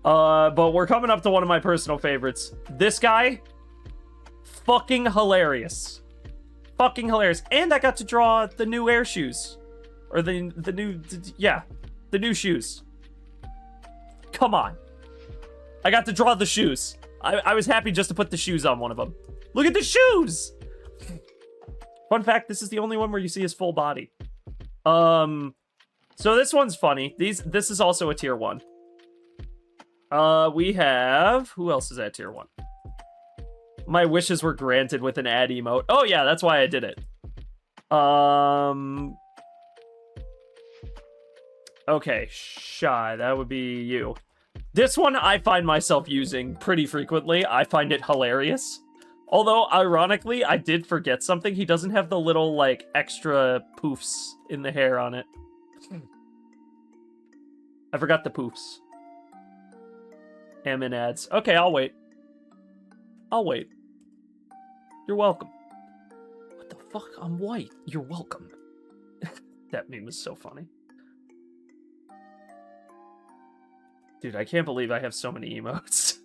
But we're coming up to one of my personal favorites. This guy, fucking hilarious. Fucking hilarious. And I got to draw the new air shoes. Or the new shoes. Come on. I got to draw the shoes. I was happy just to put the shoes on one of them. Look at the shoes! Fun fact, this is the only one where you see his full body. So this one's funny. This is also a tier 1. We have... Who else is at tier 1? My wishes were granted with an ad emote. Oh yeah, that's why I did it. Okay, Shy, that would be you. This one I find myself using pretty frequently. I find it hilarious. Although, ironically, I did forget something. He doesn't have the little, like, extra poofs in the hair on it. I forgot the poofs. In ads. Okay, I'll wait. I'll wait. You're welcome. What the fuck? I'm white. You're welcome. That meme is so funny. Dude, I can't believe I have so many emotes.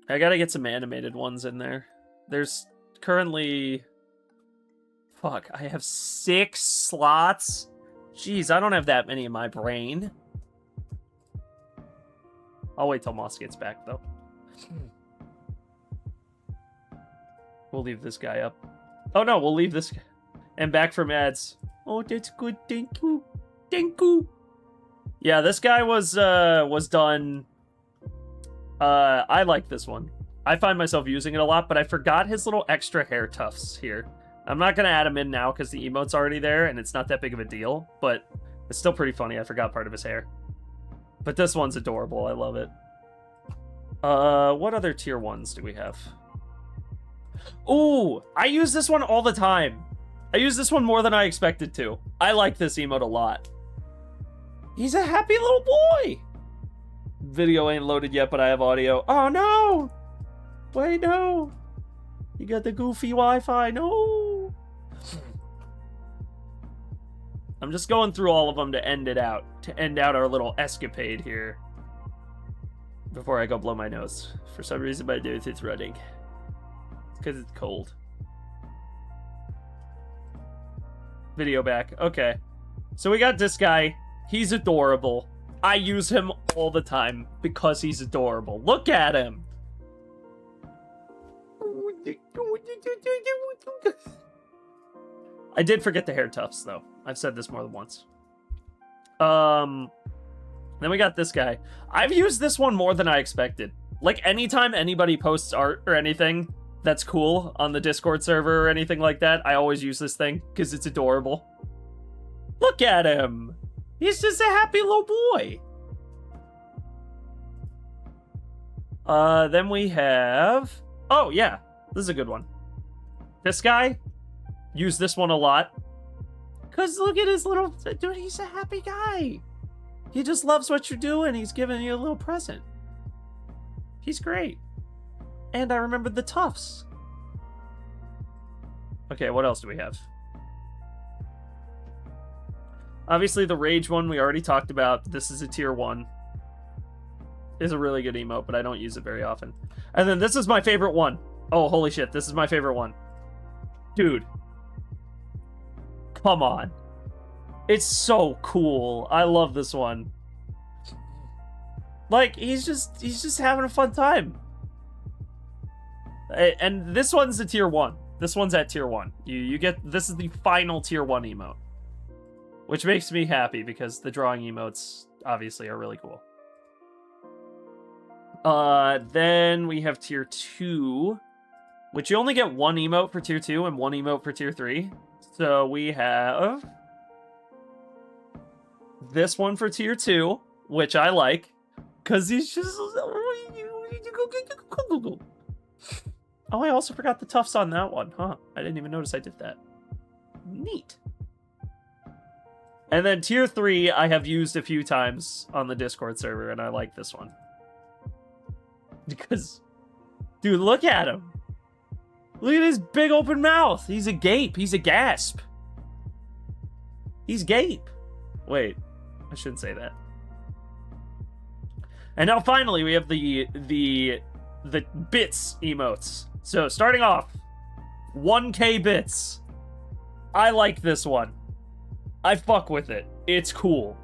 I gotta get some animated ones in there. There's currently... Fuck, I have 6 slots? Jeez, I don't have that many in my brain. I'll wait till Moss gets back, though. We'll leave this guy up. Oh no, we'll leave this guy. And back from ads. Oh, that's good. Thank you. Thank you. Yeah, this guy was done. I like this one. I find myself using it a lot, but I forgot his little extra hair tufts here. I'm not going to add him in now because the emote's already there and it's not that big of a deal, but it's still pretty funny. I forgot part of his hair. But this one's adorable. I love it. What other tier 1s do we have? Ooh, I use this one all the time. I use this one more than I expected to. I like this emote a lot. He's a happy little boy. Video ain't loaded yet, but I have audio. Oh, no. Wait, no. You got the goofy Wi-Fi. No. I'm just going through all of them to end it out. To end out our little escapade here. Before I go blow my nose. For some reason, my nose is running. It's because it's cold. Video back. Okay. So we got this guy. He's adorable. I use him all the time because he's adorable. Look at him. I did forget the hair tufts, though. I've said this more than once. Then we got this guy. I've used this one more than I expected. Like, anytime anybody posts art or anything that's cool on the Discord server or anything like that, I always use this thing because it's adorable. Look at him. He's just a happy little boy. Then we have... Oh, yeah. This is a good one. This guy. Use this one a lot. Because look at his little... Dude, he's a happy guy. He just loves what you're doing. He's giving you a little present. He's great. And I remembered the tufts. Okay, what else do we have? Obviously, the Rage one we already talked about. This is a tier 1. It's a really good emote, but I don't use it very often. And then this is my favorite one. Oh, holy shit. This is my favorite one. Dude. Come on. It's so cool. I love this one. Like, he's just having a fun time. And this one's a tier 1. This one's at tier 1. You get... This is the final tier 1 emote. Which makes me happy, because the drawing emotes, obviously, are really cool. Then we have tier 2, which you only get 1 emote for tier 2 and 1 emote for tier 3. So we have this one for tier 2, which I like, because he's just... Oh, I also forgot the tufts on that one, huh? I didn't even notice I did that. Neat. And then tier 3, I have used a few times on the Discord server, and I like this one. Because, dude, look at him. Look at his big open mouth. He's a gape. He's a gasp. He's gape. Wait, I shouldn't say that. And now finally, we have the bits emotes. So starting off, 1K bits. I like this one. I fuck with it. It's cool.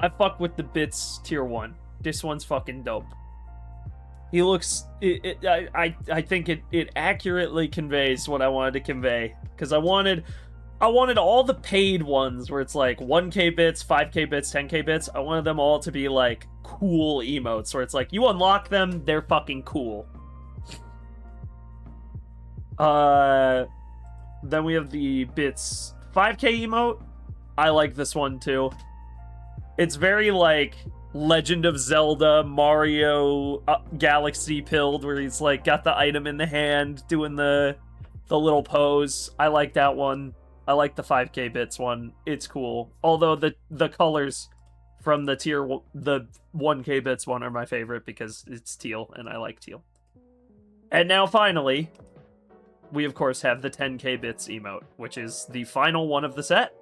I fuck with the bits tier 1. This one's fucking dope. He looks... I think it accurately conveys what I wanted to convey. Because I wanted I wanted all the paid ones where it's like 1k bits, 5k bits, 10k bits. I wanted them all to be like cool emotes where it's like you unlock them, they're fucking cool. Then we have the bits 5k emote. I like this one too. It's very like Legend of Zelda, Mario Galaxy pilled, where he's like got the item in the hand, doing the little pose. I like that one. I like the 5k bits one. It's cool. Although the colors from the 1k bits one are my favorite because it's teal and I like teal. And now finally, we of course have the 10k bits emote, which is the final one of the set.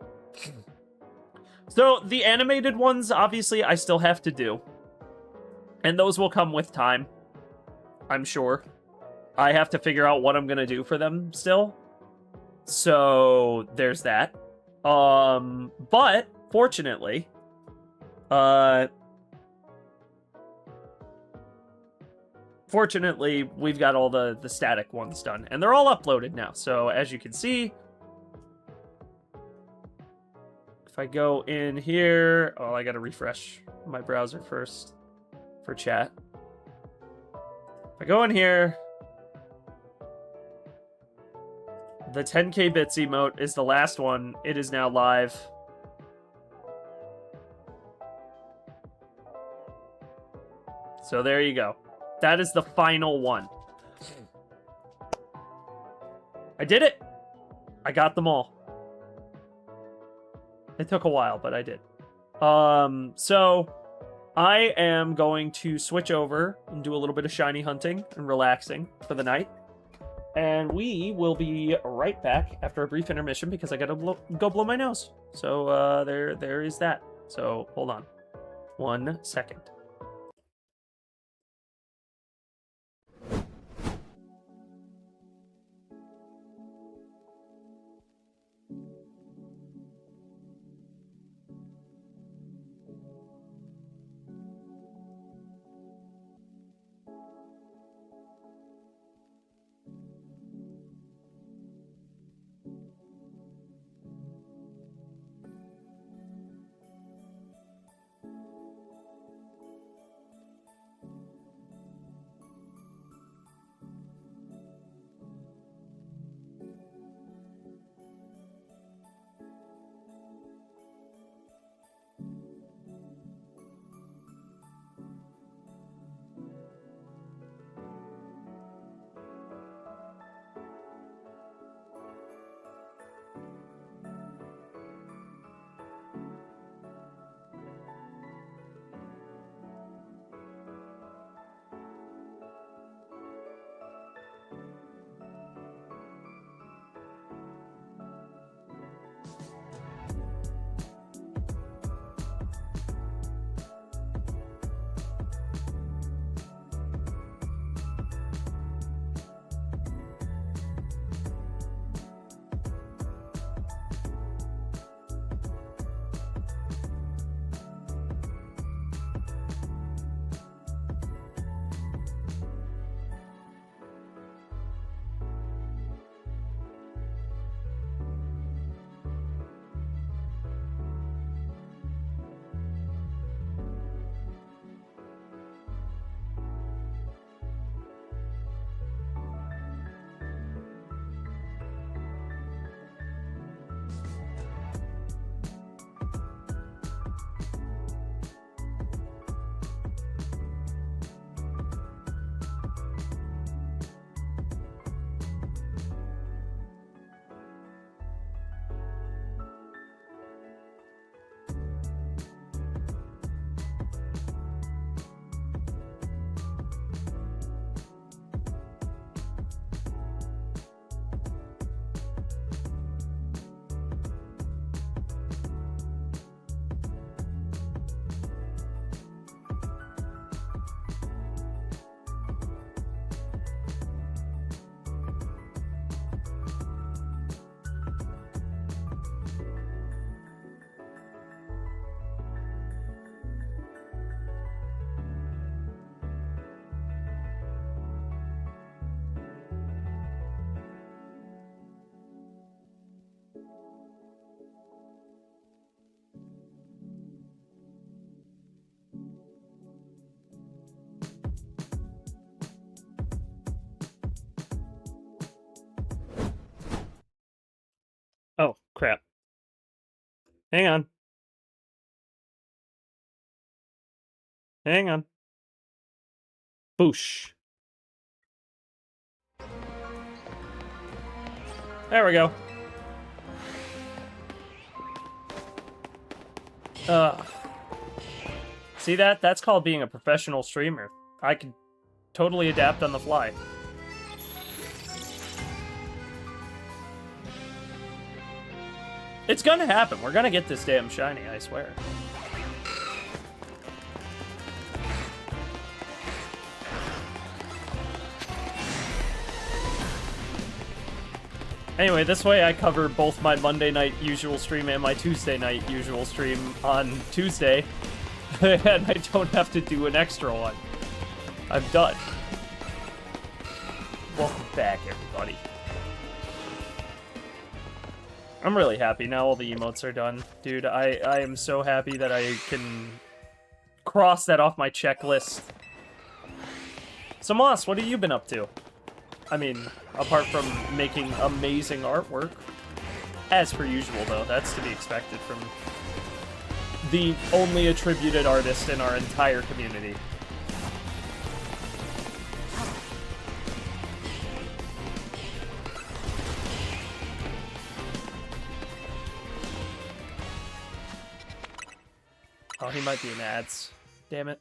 So the animated ones, obviously, I still have to do. And those will come with time, I'm sure. I have to figure out what I'm going to do for them still. So there's that. But fortunately, we've got all the static ones done. And they're all uploaded now. So as you can see, if I go in here... Oh, I gotta refresh my browser first for chat. If I go in here... The 10k bits emote is the last one. It is now live. So there you go. That is the final one. I did it! I got them all. It took a while, but I did. So I am going to switch over and do a little bit of shiny hunting and relaxing for the night. And we will be right back after a brief intermission because I gotta go blow my nose. So there is that. So hold on 1 second. Hang on. Hang on. Boosh. There we go. See that? That's called being a professional streamer. I can totally adapt on the fly. It's gonna happen. We're gonna get this damn shiny, I swear. Anyway, this way I cover both my Monday night usual stream and my Tuesday night usual stream on Tuesday. And I don't have to do an extra one. I'm done. Welcome back, everybody. I'm really happy now all the emotes are done. Dude, I am so happy that I can cross that off my checklist. So Moss, what have you been up to? I mean, apart from making amazing artwork. As per usual, though, that's to be expected from the only attributed artist in our entire community. Oh, he might be in ads. Damn it.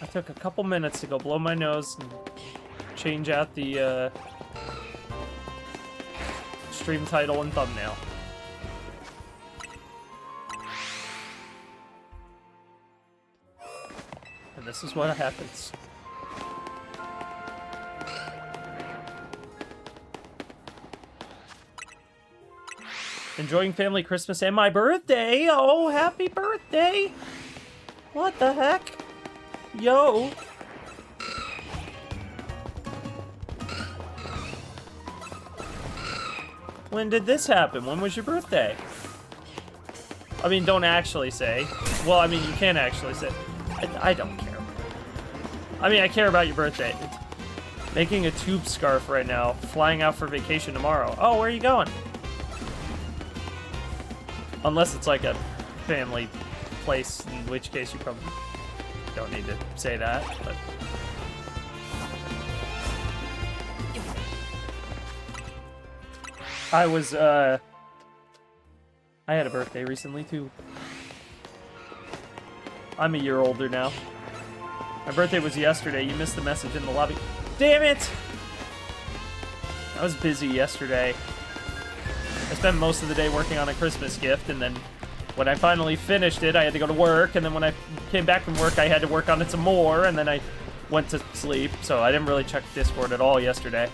I took a couple minutes to go blow my nose and change out the stream title and thumbnail. And this is what happens. Enjoying family Christmas and my birthday! Oh, happy birthday! What the heck? Yo! When did this happen? When was your birthday? I mean, don't actually say. Well, I mean, you can actually say. I don't care. I mean, I care about your birthday. Making a tube scarf right now. Flying out for vacation tomorrow. Oh, where are you going? Unless it's like a family place, in which case you probably don't need to say that, but... I had a birthday recently, too. I'm a year older now. My birthday was yesterday. You missed the message in the lobby. Damn it! I was busy yesterday. I spent most of the day working on a Christmas gift, and then when I finally finished it, I had to go to work, and then when I came back from work, I had to work on it some more, and then I went to sleep, so I didn't really check Discord at all yesterday.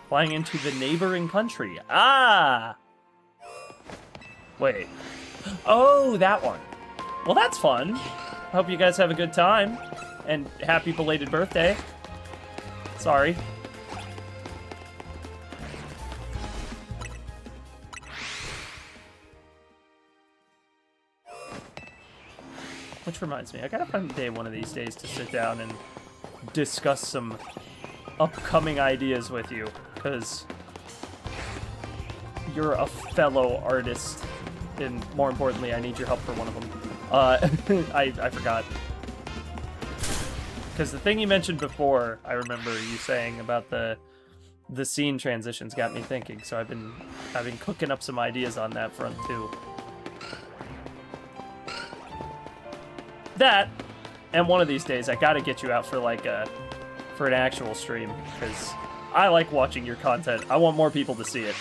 Flying into the neighboring country. Ah! Wait. Oh, that one. Well, that's fun. Hope you guys have a good time, and happy belated birthday. Sorry. Which reminds me, I gotta find a day one of these days to sit down and discuss some upcoming ideas with you, because you're a fellow artist, and more importantly, I need your help for one of them. I forgot. Because the thing you mentioned before, I remember you saying about the scene transitions got me thinking, so I've been cooking up some ideas on that front too. That, and one of these days, I gotta get you out for like for an actual stream, because I like watching your content. I want more people to see it.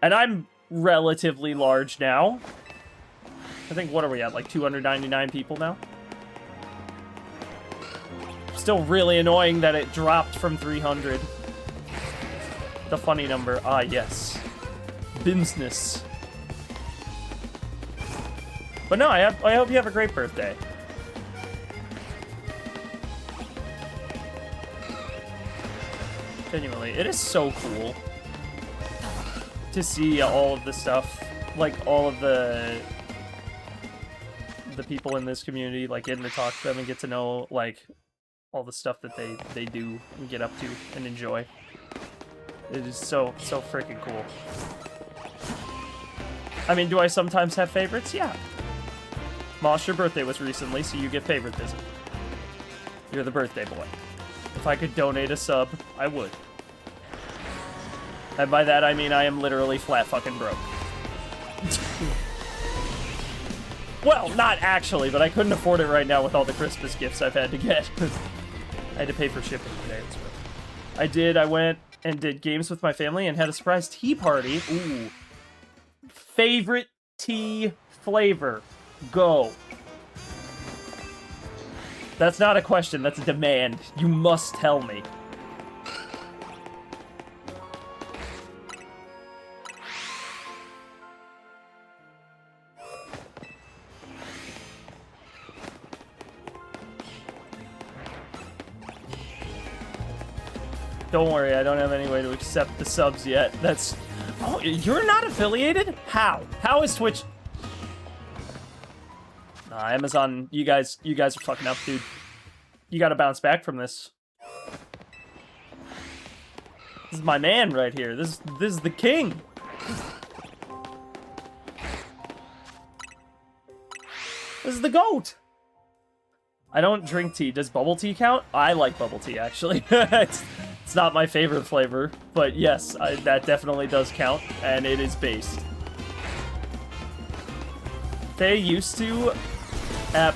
And I'm relatively large now. I think, what are we at, like 299 people now? Still really annoying that it dropped from 300. The funny number, ah yes. Business. But no, I hope you have a great birthday. Genuinely, it is so cool to see all of the stuff, like all of the people in this community, like getting to talk to them and get to know like all the stuff that they do and get up to and enjoy. It is so freaking cool. I mean, do I sometimes have favorites? Yeah. Moss, your birthday was recently, so you get favoritism. You're the birthday boy. If I could donate a sub, I would. And by that, I mean I am literally flat fucking broke. Well, not actually, but I couldn't afford it right now with all the Christmas gifts I've had to get. I had to pay for shipping today. I went and did games with my family and had a surprise tea party. Ooh. Favorite tea flavor. Go. That's not a question, that's a demand. You must tell me. Don't worry, I don't have any way to accept the subs yet. That's... Oh, you're not affiliated? How? How is Twitch... Nah, Amazon, you guys are fucking up, dude. You gotta bounce back from this. This is my man right here. This is the king. This is the GOAT. I don't drink tea. Does bubble tea count? I like bubble tea, actually. It's not my favorite flavor, but yes, that definitely does count, and it is based. They used to, at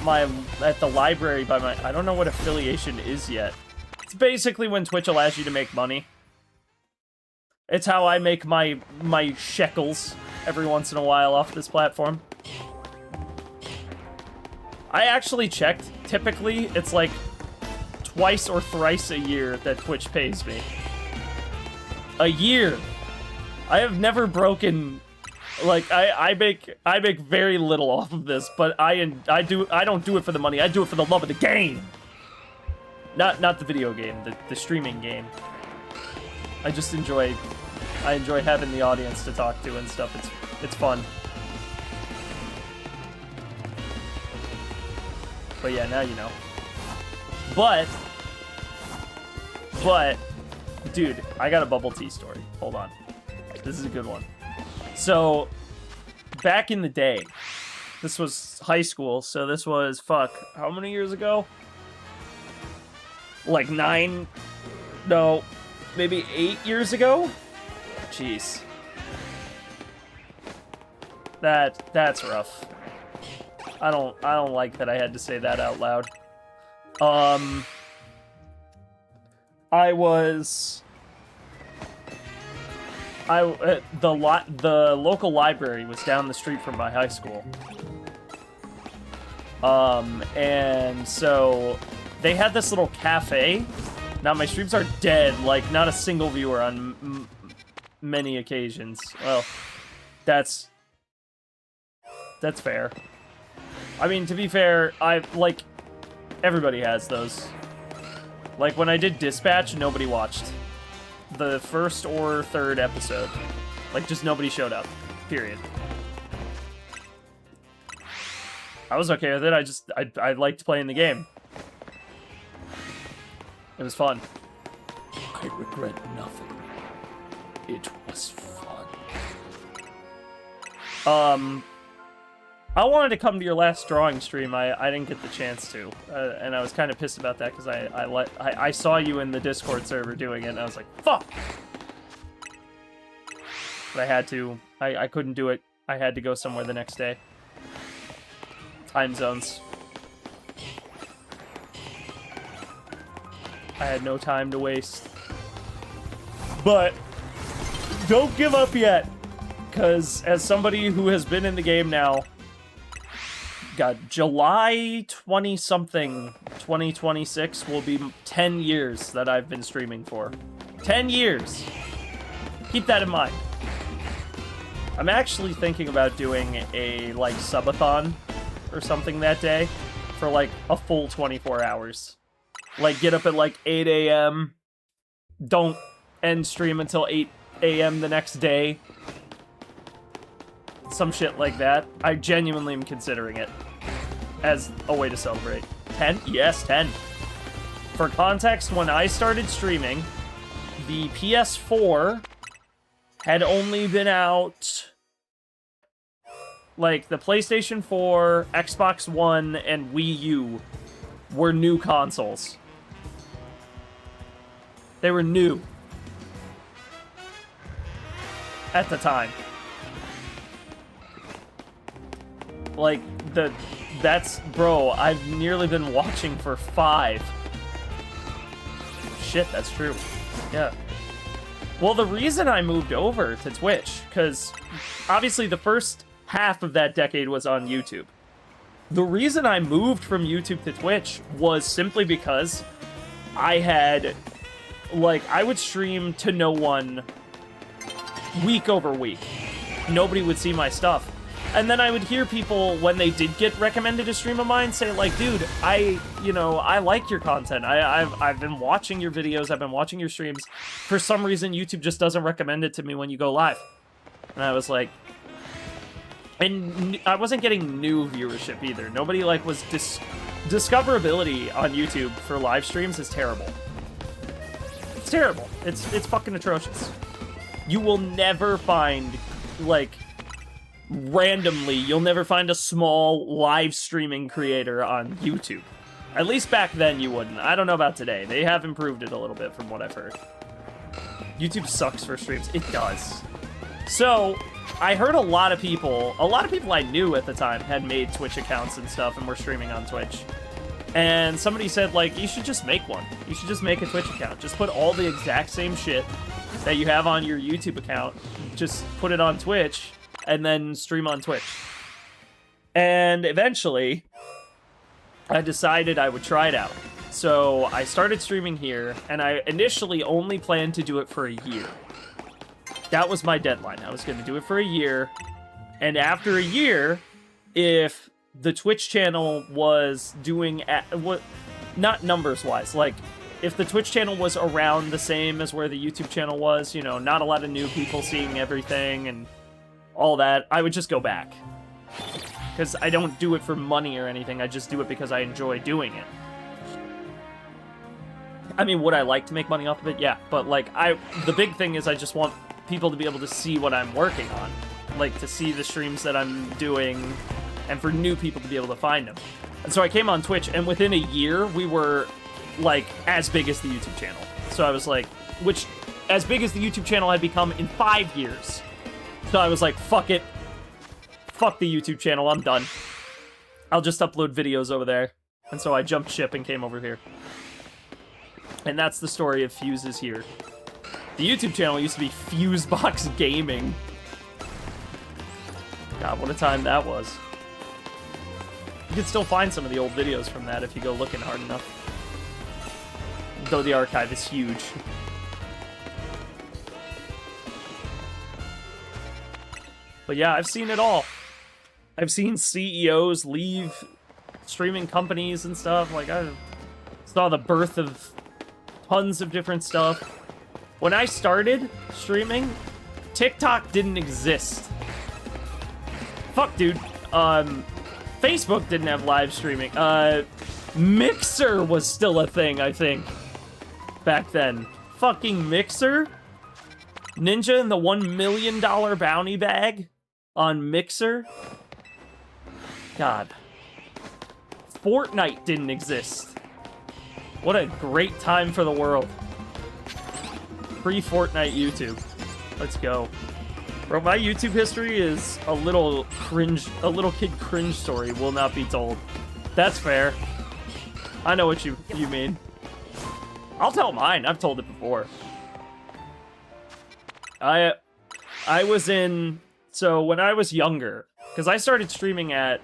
the library by my, I don't know what affiliation is yet. It's basically when Twitch allows you to make money. It's how I make my shekels every once in a while off this platform. I actually checked. Typically, it's like twice or thrice a year that Twitch pays me. A year. I have never broken. Like I make very little off of this, but I don't do it for the money. I do it for the love of the game. Not the video game, the streaming game. I just enjoy having the audience to talk to and stuff. It's fun. But yeah, now you know. But, dude, I got a bubble tea story. Hold on. This is a good one. So, back in the day, this was high school, so this was, fuck, how many years ago? Like 9, no, maybe 8 years ago? Jeez. That's rough. I don't like that I had to say that out loud. The local library was down the street from my high school. And so they had this little cafe. Now my streams are dead, like not a single viewer on many occasions. Well, that's fair. I mean, to be fair, everybody has those. Like, when I did Dispatch, nobody watched the first or third episode. Like, just nobody showed up. Period. I was okay with it. I liked playing the game. It was fun. I regret nothing. It was fun. I wanted to come to your last drawing stream. I didn't get the chance to, and I was kind of pissed about that because I saw you in the Discord server doing it, and I was like, fuck! But I had to. I couldn't do it. I had to go somewhere the next day. Time zones. I had no time to waste. But don't give up yet, because as somebody who has been in the game now, God, July 20-something, 2026 will be 10 years that I've been streaming for. 10 years! Keep that in mind. I'm actually thinking about doing a, like, subathon or something that day for, like, a full 24 hours. Like, get up at, like, 8 a.m., don't end stream until 8 a.m. the next day. Some shit like that. I genuinely am considering it as a way to celebrate. 10? Yes, 10. For context, when I started streaming, the PS4 had only been out... Like, the PlayStation 4, Xbox One, and Wii U were new consoles. They were new. At the time. Like, bro, I've nearly been watching for 5. Shit, that's true. Yeah. Well, the reason I moved over to Twitch, because obviously the first half of that decade was on YouTube. The reason I moved from YouTube to Twitch was simply because I had, like, I would stream to no one week over week. Nobody would see my stuff. And then I would hear people, when they did get recommended a stream of mine, say, like, dude, I like your content. I've been watching your videos. I've been watching your streams. For some reason, YouTube just doesn't recommend it to me when you go live. And I was like... And I wasn't getting new viewership either. Nobody, like, was... Discoverability on YouTube for live streams is terrible. It's terrible. It's fucking atrocious. You will never find, like... Randomly, you'll never find a small live streaming creator on YouTube. At least back then you wouldn't. I don't know about today. They have improved it a little bit from what I've heard. YouTube sucks for streams. It does. So, I heard a lot of people I knew at the time had made Twitch accounts and stuff and were streaming on Twitch. And somebody said, like, you should just make one. You should just make a Twitch account. Just put all the exact same shit that you have on your YouTube account. Just put it on Twitch. And then stream on Twitch. And eventually, I decided I would try it out. So I started streaming here, and I initially only planned to do it for a year. That was my deadline. I was going to do it for a year. And after a year, if the Twitch channel was doing... not numbers-wise, like... If the Twitch channel was around the same as where the YouTube channel was, you know, not a lot of new people seeing everything, and... all that, I would just go back. Because I don't do it for money or anything, I just do it because I enjoy doing it. I mean, would I like to make money off of it? Yeah, but, like, the big thing is I just want people to be able to see what I'm working on. Like, to see the streams that I'm doing, and for new people to be able to find them. And so I came on Twitch, and within a year, we were, like, as big as the YouTube channel. So I was like, which, as big as the YouTube channel had become in 5 years. So I was like, fuck it. Fuck the YouTube channel, I'm done. I'll just upload videos over there. And so I jumped ship and came over here. And that's the story of Fuses here. The YouTube channel used to be Fusebox Gaming. God, what a time that was. You can still find some of the old videos from that if you go looking hard enough. Though the archive is huge. But yeah, I've seen it all. I've seen CEOs leave streaming companies and stuff. Like, I saw the birth of tons of different stuff. When I started streaming, TikTok didn't exist. Fuck, dude. Facebook didn't have live streaming. Mixer was still a thing, I think. Back then. Fucking Mixer? Ninja and the $1 million bounty bag on Mixer? God. Fortnite didn't exist. What a great time for the world. Pre-Fortnite YouTube. Let's go. Bro, my YouTube history is a little kid cringe story will not be told. That's fair. I know what you mean. I'll tell mine. I've told it before. I was in... So, when I was younger, because I started streaming I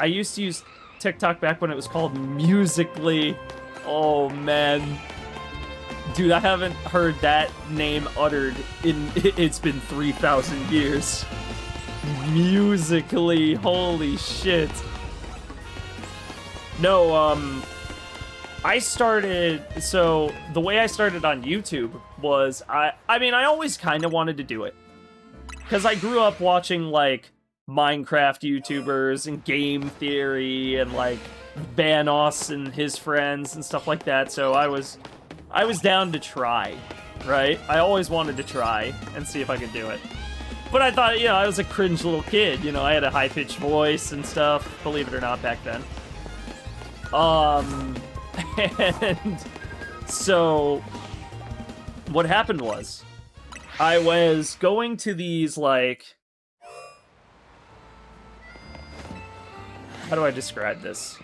used to use TikTok back when it was called Musical.ly. Oh, man. Dude, I haven't heard that name uttered it's been 3,000 years. Musical.ly, holy shit. No, I started, so the way I started on YouTube was, I mean, I always kind of wanted to do it. Because I grew up watching, like, Minecraft YouTubers and Game Theory and, like, Vanos and his friends and stuff like that, so I was down to try. right? I always wanted to try and see if I could do it. But I thought, you know, I was a cringe little kid. You know, I had a high-pitched voice and stuff, believe it or not, back then. And so what happened was I was going to these, like, how do I describe this?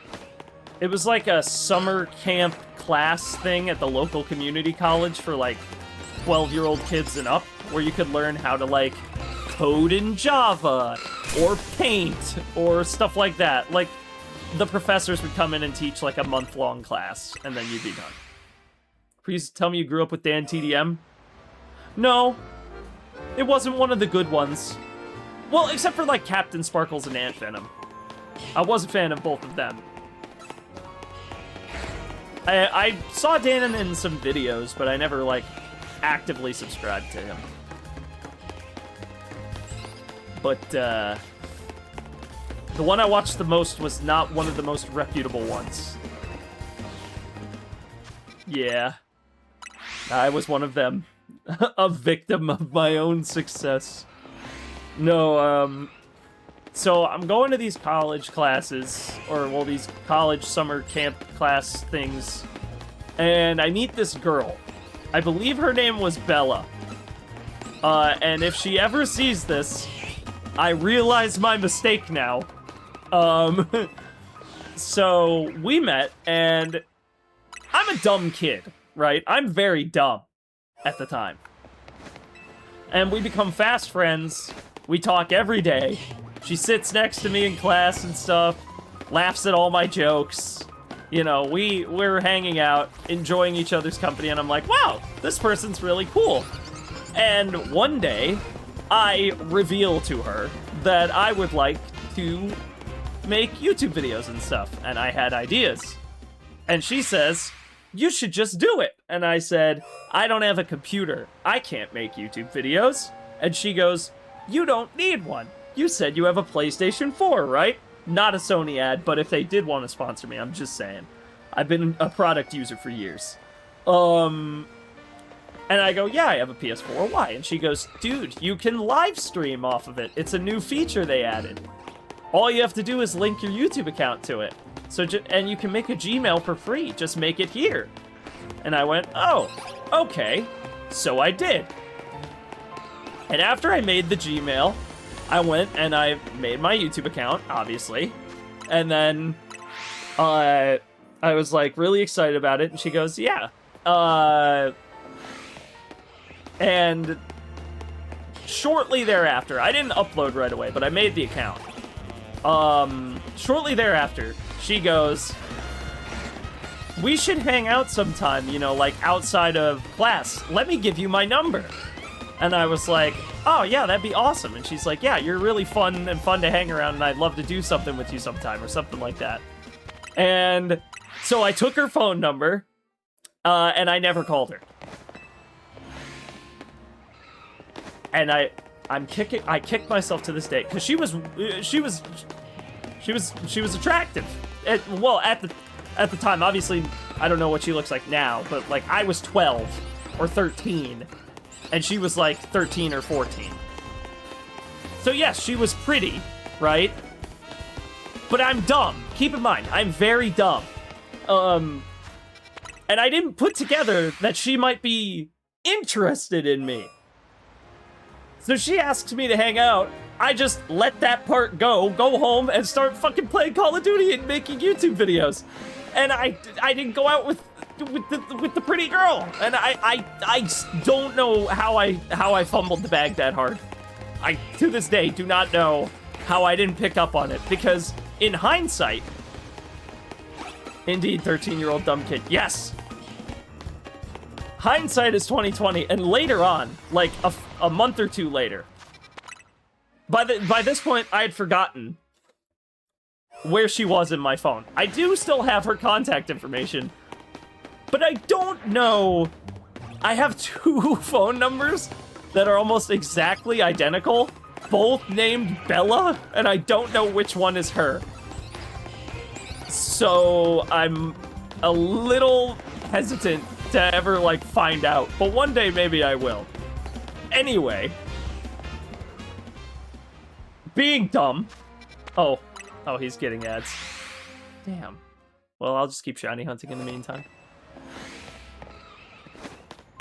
It was like a summer camp class thing at the local community college for, like, 12-year-old kids and up, where you could learn how to, like, code in Java or Paint or stuff like that. Like, the professors would come in and teach, like, a month-long class, and then you'd be done. Please tell me you grew up with Dan TDM? No. It wasn't one of the good ones. Well, except for, like, Captain Sparkles and Ant Venom. I was a fan of both of them. I saw Dan in some videos, but I never, like, actively subscribed to him. But, the one I watched the most was not one of the most reputable ones. Yeah. I was one of them. A victim of my own success. No, so I'm going to these college classes, or, well, these college summer camp class things, and I meet this girl. I believe her name was Bella. And if she ever sees this, I realize my mistake now. So we met, and I'm a dumb kid, right? I'm very dumb at the time. And we become fast friends. We talk every day. She sits next to me in class and stuff, laughs at all my jokes. You know, we're hanging out, enjoying each other's company, and I'm like, wow, this person's really cool. And one day, I reveal to her that I would like to make YouTube videos and stuff, and I had ideas. And she says, you should just do it. And I said, I don't have a computer. I can't make YouTube videos. And she goes, you don't need one. You said you have a PlayStation 4, right? Not a Sony ad, but if they did want to sponsor me, I'm just saying. I've been a product user for years. And I go, yeah, I have a PS4. Why? And she goes, dude, you can live stream off of it. It's a new feature they added. All you have to do is link your YouTube account to it. So, and you can make a Gmail for free. Just make it here. And I went, oh, okay. So I did. And after I made the Gmail, I went and I made my YouTube account, obviously. And then I was, like, really excited about it. And she goes, yeah. And shortly thereafter, I didn't upload right away, but I made the account. Shortly thereafter, she goes, we should hang out sometime, you know, like, outside of class. Let me give you my number. And I was like, oh, yeah, that'd be awesome. And she's like, yeah, you're really fun to hang around, and I'd love to do something with you sometime, or something like that. And so I took her phone number, and I never called her. And I kicked myself to this day, because she was attractive. Well, at the time, obviously, I don't know what she looks like now, but, like, I was 12 or 13, and she was, like, 13 or 14. So, yes, she was pretty, right? But I'm dumb. Keep in mind, I'm very dumb. And I didn't put together that she might be interested in me. So she asks me to hang out. I just let that part go home, and start fucking playing Call of Duty and making YouTube videos. And I didn't go out with the pretty girl. And I don't know how I fumbled the bag that hard. I, to this day, do not know how I didn't pick up on it, because in hindsight, indeed, 13-year-old dumb kid, yes. Hindsight is 20/20, and later on, like a month or two later, by this point, I had forgotten where she was in my phone. I do still have her contact information, but I don't know. I have two phone numbers that are almost exactly identical, both named Bella, and I don't know which one is her. So I'm a little hesitant to ever, like, find out. But one day, maybe I will. Anyway. Being dumb. Oh, he's getting ads. Damn. Well, I'll just keep shiny hunting in the meantime.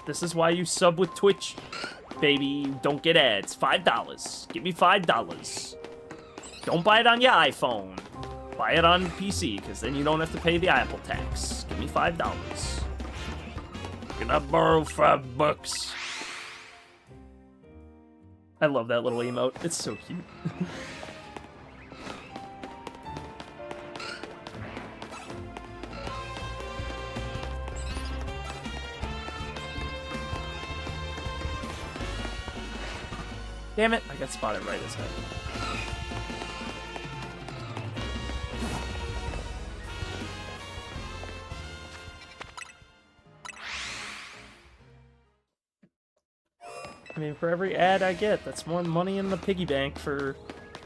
This is why you sub with Twitch, baby. You don't get ads. $5. Give me $5. Don't buy it on your iPhone. Buy it on PC, because then you don't have to pay the Apple tax. Give me $5. Can I borrow $5? I love that little emote. It's so cute. Damn it, I got spotted right as head. I mean, for every ad I get, that's more money in the piggy bank for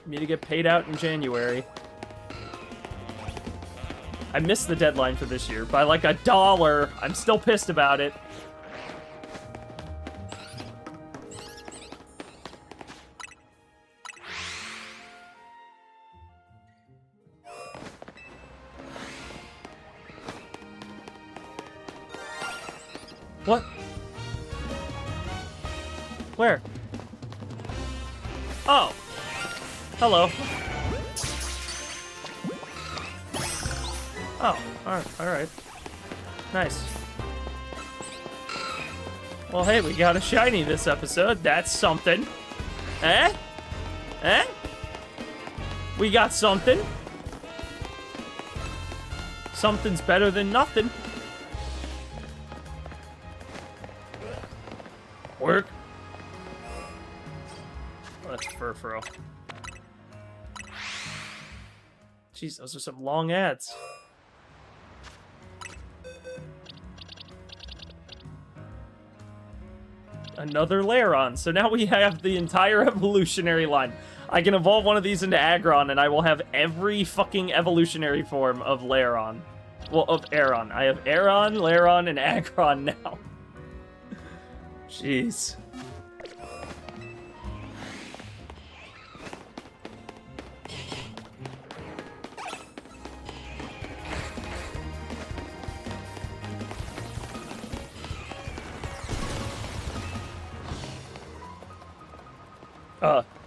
me to get paid out in January. I missed the deadline for this year by like $1. I'm still pissed about it. What? Where? Oh. Hello. Oh, alright. Nice. Well, hey, we got a shiny this episode. That's something. Eh? Eh? We got something. Something's better than nothing. Work. Oh, that's Furfurl. Jeez, those are some long ads. Another Lairon. So now we have the entire evolutionary line. I can evolve one of these into Aggron, and I will have every fucking evolutionary form of Lairon. Well, of Aeron. I have Aeron, Lairon, and Aggron now. Jeez.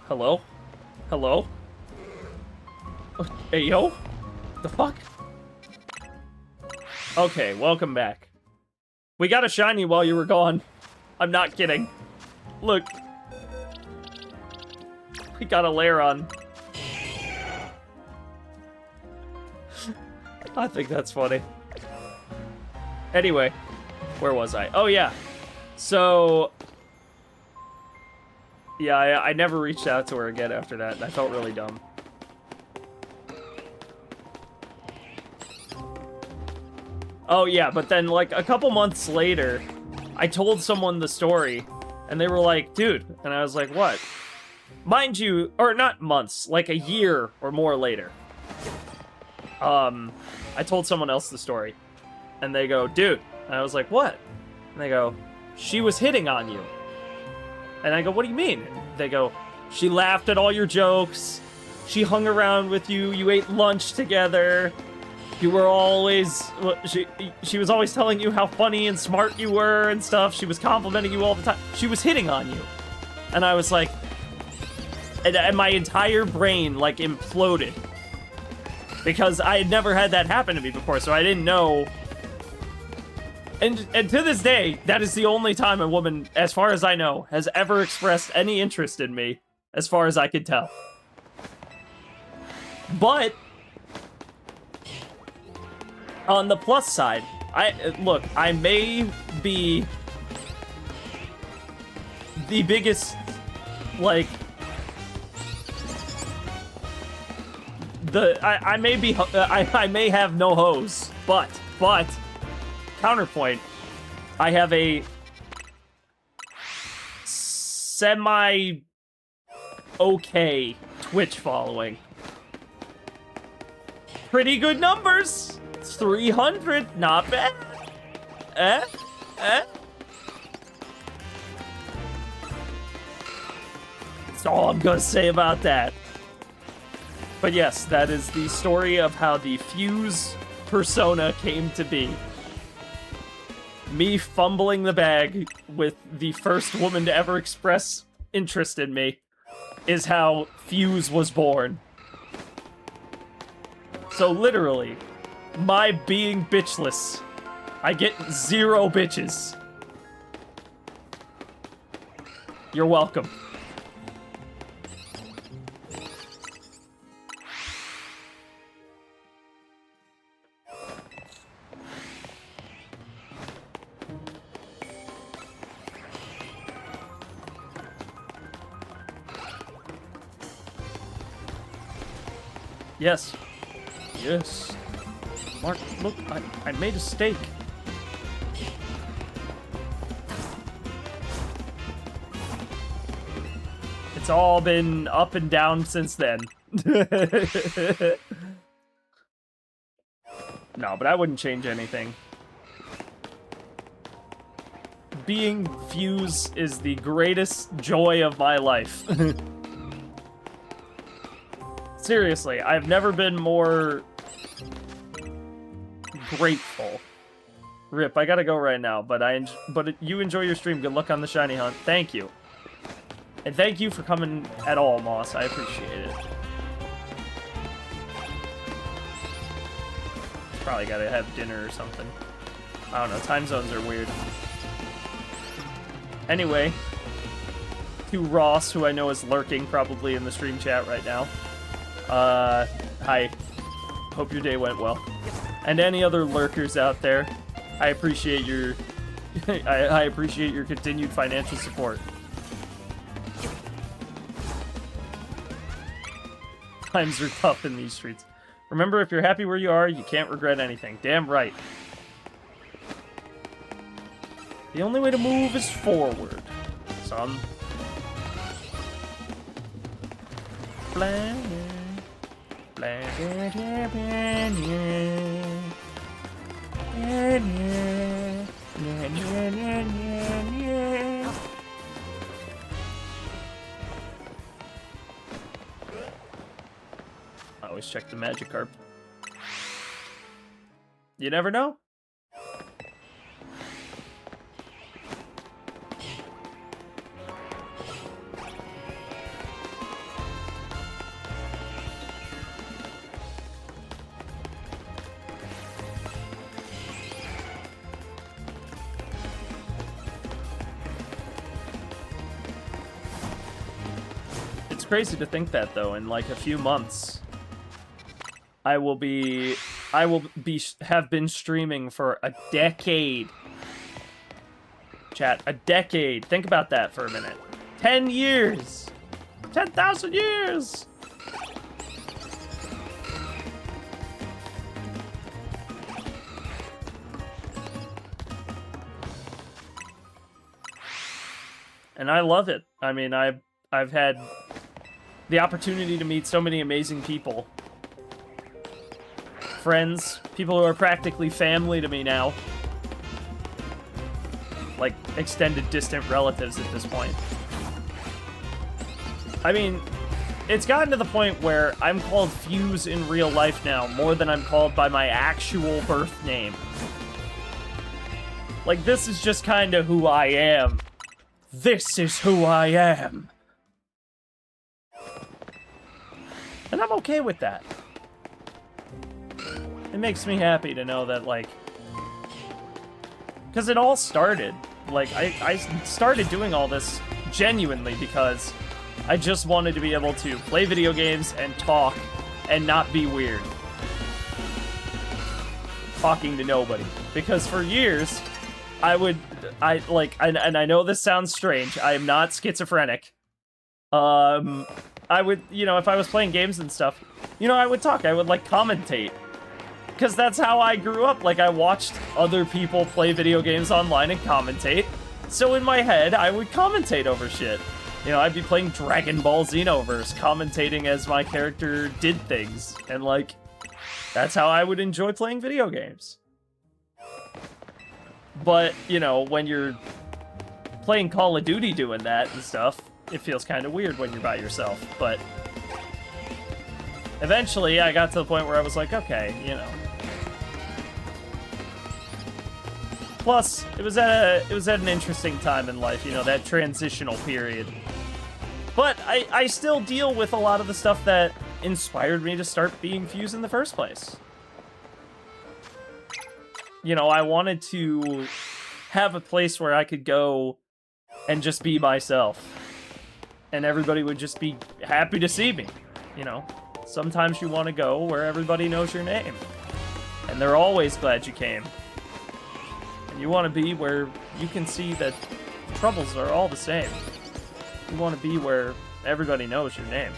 Hello? Hello? Hey, yo? The fuck? Okay, welcome back. We got a shiny while you were gone. I'm not kidding. Look. We got a Lairon. I think that's funny. Anyway, where was I? Oh, yeah. So... yeah, I never reached out to her again after that, and I felt really dumb. Oh, yeah, but then, like, a couple months later, I told someone the story, and they were like, dude, and I was like, what? Mind you, or not months, like a year or more later, I told someone else the story, and they go, dude, and I was like, what? And they go, she was hitting on you. And I go, what do you mean? They go, she laughed at all your jokes, she hung around with you, you ate lunch together, you were always, she was always telling you how funny and smart you were and stuff, she was complimenting you all the time, she was hitting on you. And I was like, and my entire brain, like, imploded. Because I had never had that happen to me before, so I didn't know. And to this day, that is the only time a woman, as far as I know, has ever expressed any interest in me, as far as I could tell. But, on the plus side, look, I may be the biggest, like, I may have no hose, but, counterpoint, I have a semi-okay Twitch following. Pretty good numbers! 300, not bad. That's all I'm gonna say about that. But yes, that is the story of how the Fuse persona came to be. Me fumbling the bag with the first woman to ever express interest in me is how Fuse was born. So literally, my being bitchless, I get 0 bitches. You're welcome. Yes. Yes. Mark, look, I made a steak. It's all been up and down since then. No, but I wouldn't change anything. Being Fuse is the greatest joy of my life. Seriously, I've never been more grateful. Rip, I gotta go right now, but you enjoy your stream. Good luck on the shiny hunt. Thank you. And thank you for coming at all, Moss. I appreciate it. Probably gotta have dinner or something. I don't know, time zones are weird. Anyway, to Ross, who I know is lurking probably in the stream chat right now. Hi. Hope your day went well. And any other lurkers out there, I appreciate your I appreciate your continued financial support. Times are tough in these streets. Remember, if you're happy where you are, you can't regret anything. Damn right. The only way to move is forward, son. I always check the Magikarp. You never know. It's crazy to think that, though, in like a few months, I will have been streaming for a decade. Chat, a decade. Think about that for a minute. 10 years. 10,000 years. And I love it. I mean, I've had the opportunity to meet so many amazing people. Friends, people who are practically family to me now. Like, extended, distant relatives at this point. I mean, it's gotten to the point where I'm called Fuse in real life now, more than I'm called by my actual birth name. Like, this is just kind of who I am. This is who I am. And I'm okay with that. It makes me happy to know that, like... Because it all started. Like, I started doing all this genuinely because I just wanted to be able to play video games and talk and not be weird. Talking to nobody. Because for years, and I know this sounds strange, I am not schizophrenic. I would, you know, if I was playing games and stuff, you know, I would talk, I would, like, commentate. Because that's how I grew up. Like, I watched other people play video games online and commentate. So in my head, I would commentate over shit. You know, I'd be playing Dragon Ball Xenoverse, commentating as my character did things. And, like, that's how I would enjoy playing video games. But, you know, when you're playing Call of Duty doing that and stuff, it feels kind of weird when you're by yourself. But eventually I got to the point where I was like, okay, you know. Plus, it was at an interesting time in life, you know, that transitional period. But I still deal with a lot of the stuff that inspired me to start being Fuse in the first place. You know, I wanted to have a place where I could go and just be myself. And everybody would just be happy to see me, you know. Sometimes you want to go where everybody knows your name. And they're always glad you came. And you want to be where you can see that troubles are all the same. You want to be where everybody knows your name.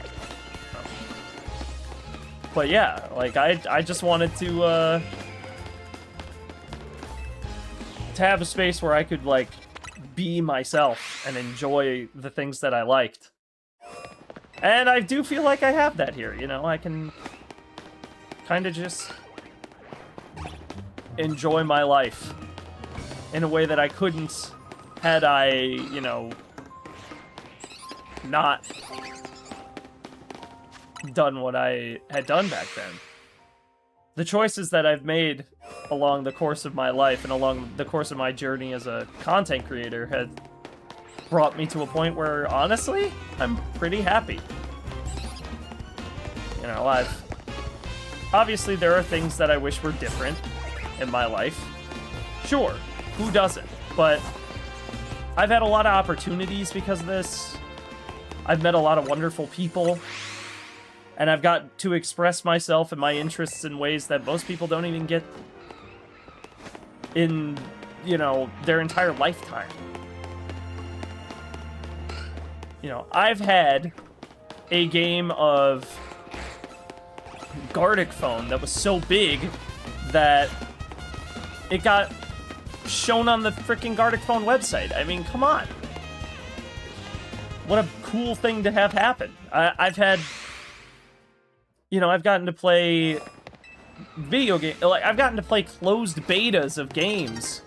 But yeah, like, I just wanted to have a space where I could, like, be myself and enjoy the things that I liked. And I do feel like I have that here, you know? I can kind of just enjoy my life in a way that I couldn't had I, you know, not done what I had done back then. The choices that I've made along the course of my life and along the course of my journey as a content creator had brought me to a point where, honestly, I'm pretty happy. You know, obviously there are things that I wish were different in my life. Sure, who doesn't? But I've had a lot of opportunities because of this. I've met a lot of wonderful people. And I've got to express myself and my interests in ways that most people don't even get in, you know, their entire lifetime. You know, I've had a game of Gartic Phone that was so big that it got shown on the freaking Gartic Phone website. I mean, come on. What a cool thing to have happen. I've had, you know, I've gotten to play video game, like, I've gotten to play closed betas of games.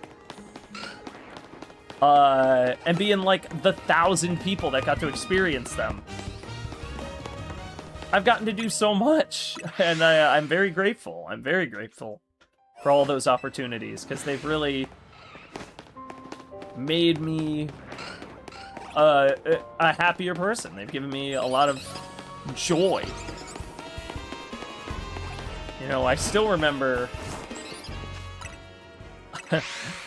And be in, like, the 1,000 people that got to experience them. I've gotten to do so much, and I'm very grateful. I'm very grateful for all those opportunities, because they've really made me a happier person. They've given me a lot of joy. You know, I still remember...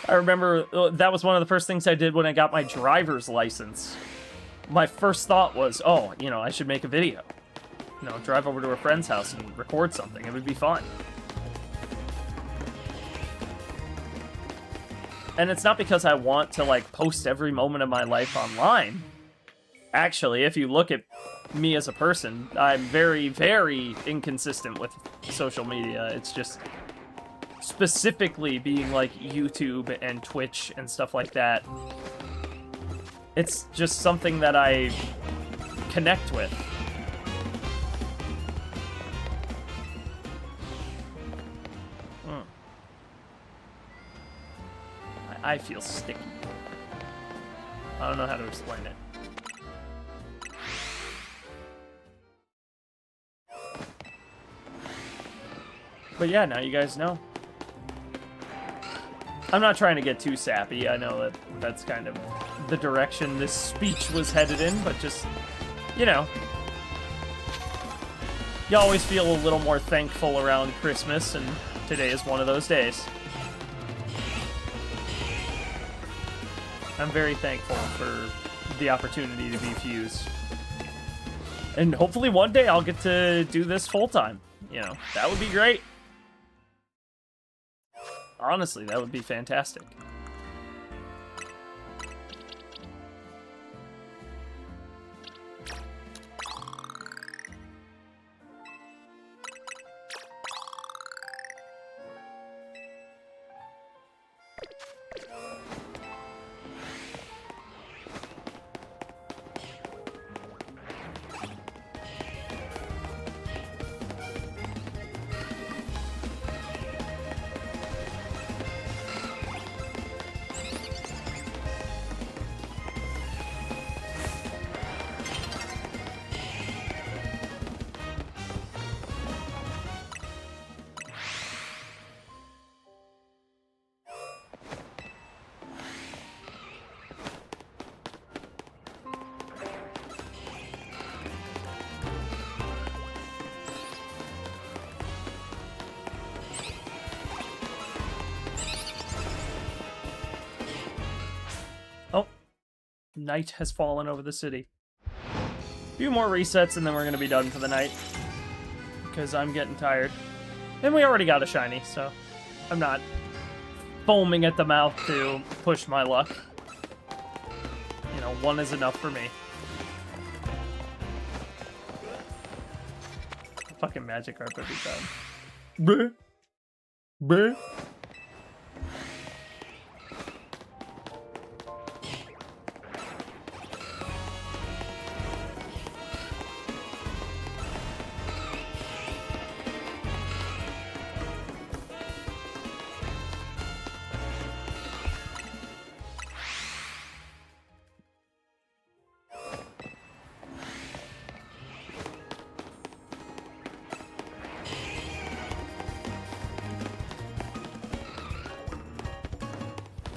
I remember that was one of the first things I did when I got my driver's license. My first thought was, oh, you know, I should make a video. You know, drive over to a friend's house and record something. It would be fun. And it's not because I want to, like, post every moment of my life online. Actually, if you look at me as a person, I'm very, very inconsistent with social media. It's just specifically being, like, YouTube and Twitch and stuff like that. It's just something that I connect with. I feel sticky. I don't know how to explain it. But yeah, now you guys know. I'm not trying to get too sappy. I know that that's kind of the direction this speech was headed in, but just, you know. You always feel a little more thankful around Christmas, and today is one of those days. I'm very thankful for the opportunity to be Fuse. And hopefully one day I'll get to do this full-time. You know, that would be great. Honestly, that would be fantastic. Night has fallen over the city. A few more resets and then we're gonna be done for the night. Because I'm getting tired. And we already got a shiny, so I'm not foaming at the mouth to push my luck. You know, one is enough for me. Fucking Magikarp every time. Bruh. Bruh.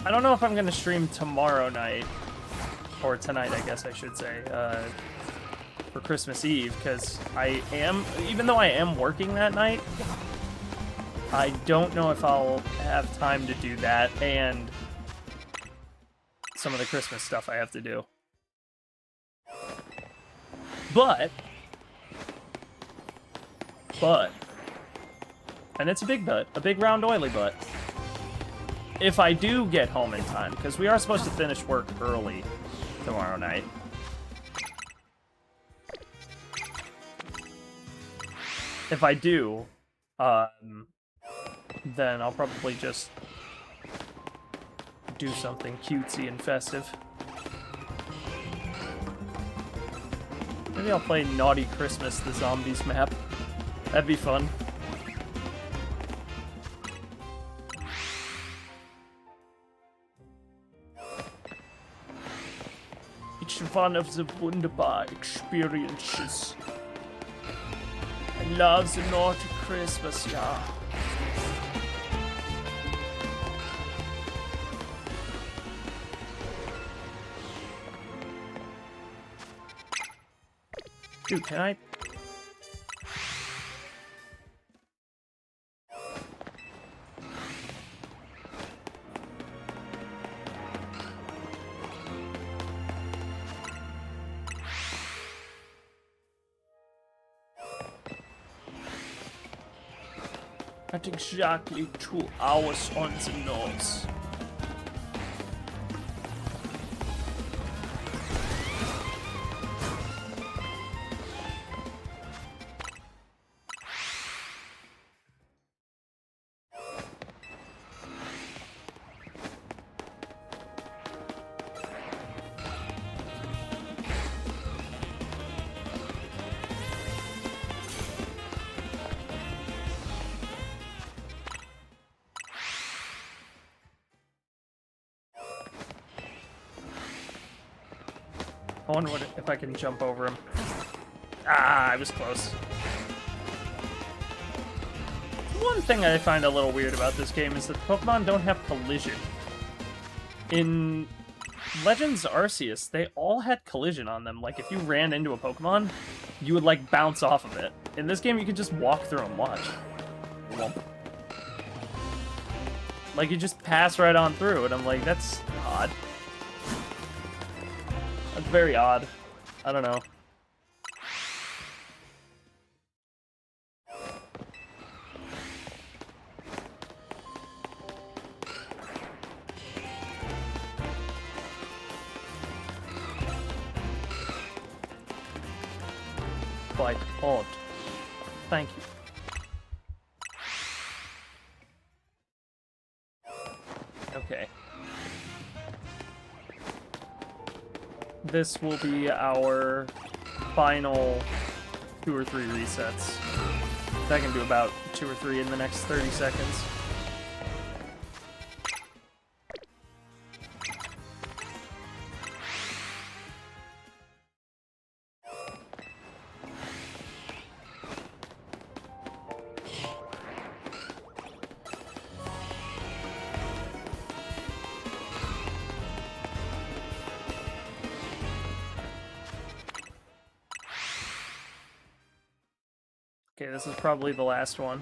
I don't know if I'm going to stream tomorrow night, or tonight, I guess I should say, for Christmas Eve, because I am, even though I am working that night, I don't know if I'll have time to do that, and some of the Christmas stuff I have to do. But, and it's a big butt, a big round oily butt. If I do get home in time, because we are supposed to finish work early tomorrow night. If I do, then I'll probably just do something cutesy and festive. Maybe I'll play Naughty Christmas, the Zombies map. That'd be fun. Each one of the wunderbar experiences. I love the Naughty Christmas, yeah. Dude, can I... At exactly 2 hours on the nose. I wonder if I can jump over him. Ah, I was close. One thing I find a little weird about this game is that Pokemon don't have collision. In Legends Arceus, they all had collision on them. Like, if you ran into a Pokemon, you would, like, bounce off of it. In this game, you could just walk through them. Watch. Whomp. Like, you just pass right on through, and I'm like, that's odd. That's very odd. I don't know. Quite odd. Thank you. Okay. This will be our final 2 or 3 resets. I can do about 2 or 3 in the next 30 seconds. Okay, this is probably the last one.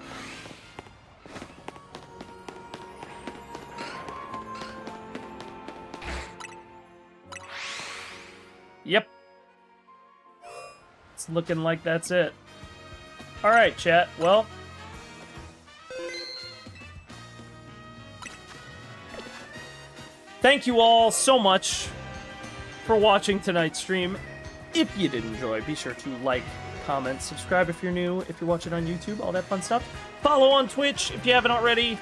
it's looking like that's it. Alright, chat. Well, thank you all so much for watching tonight's stream. If you did enjoy, be sure to like, comment, subscribe if you're new, if you're watching on YouTube, all that fun stuff. Follow on Twitch if you haven't already.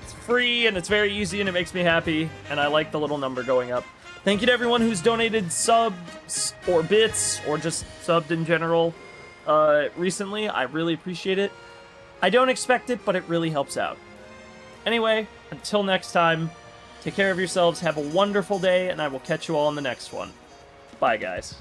It's free and it's very easy and it makes me happy, and I like the little number going up. Thank you to everyone who's donated subs or bits or just subbed in general recently. I really appreciate it. I don't expect it, but it really helps out. Anyway, until next time, take care of yourselves, have a wonderful day, and I will catch you all in the next one. Bye, guys.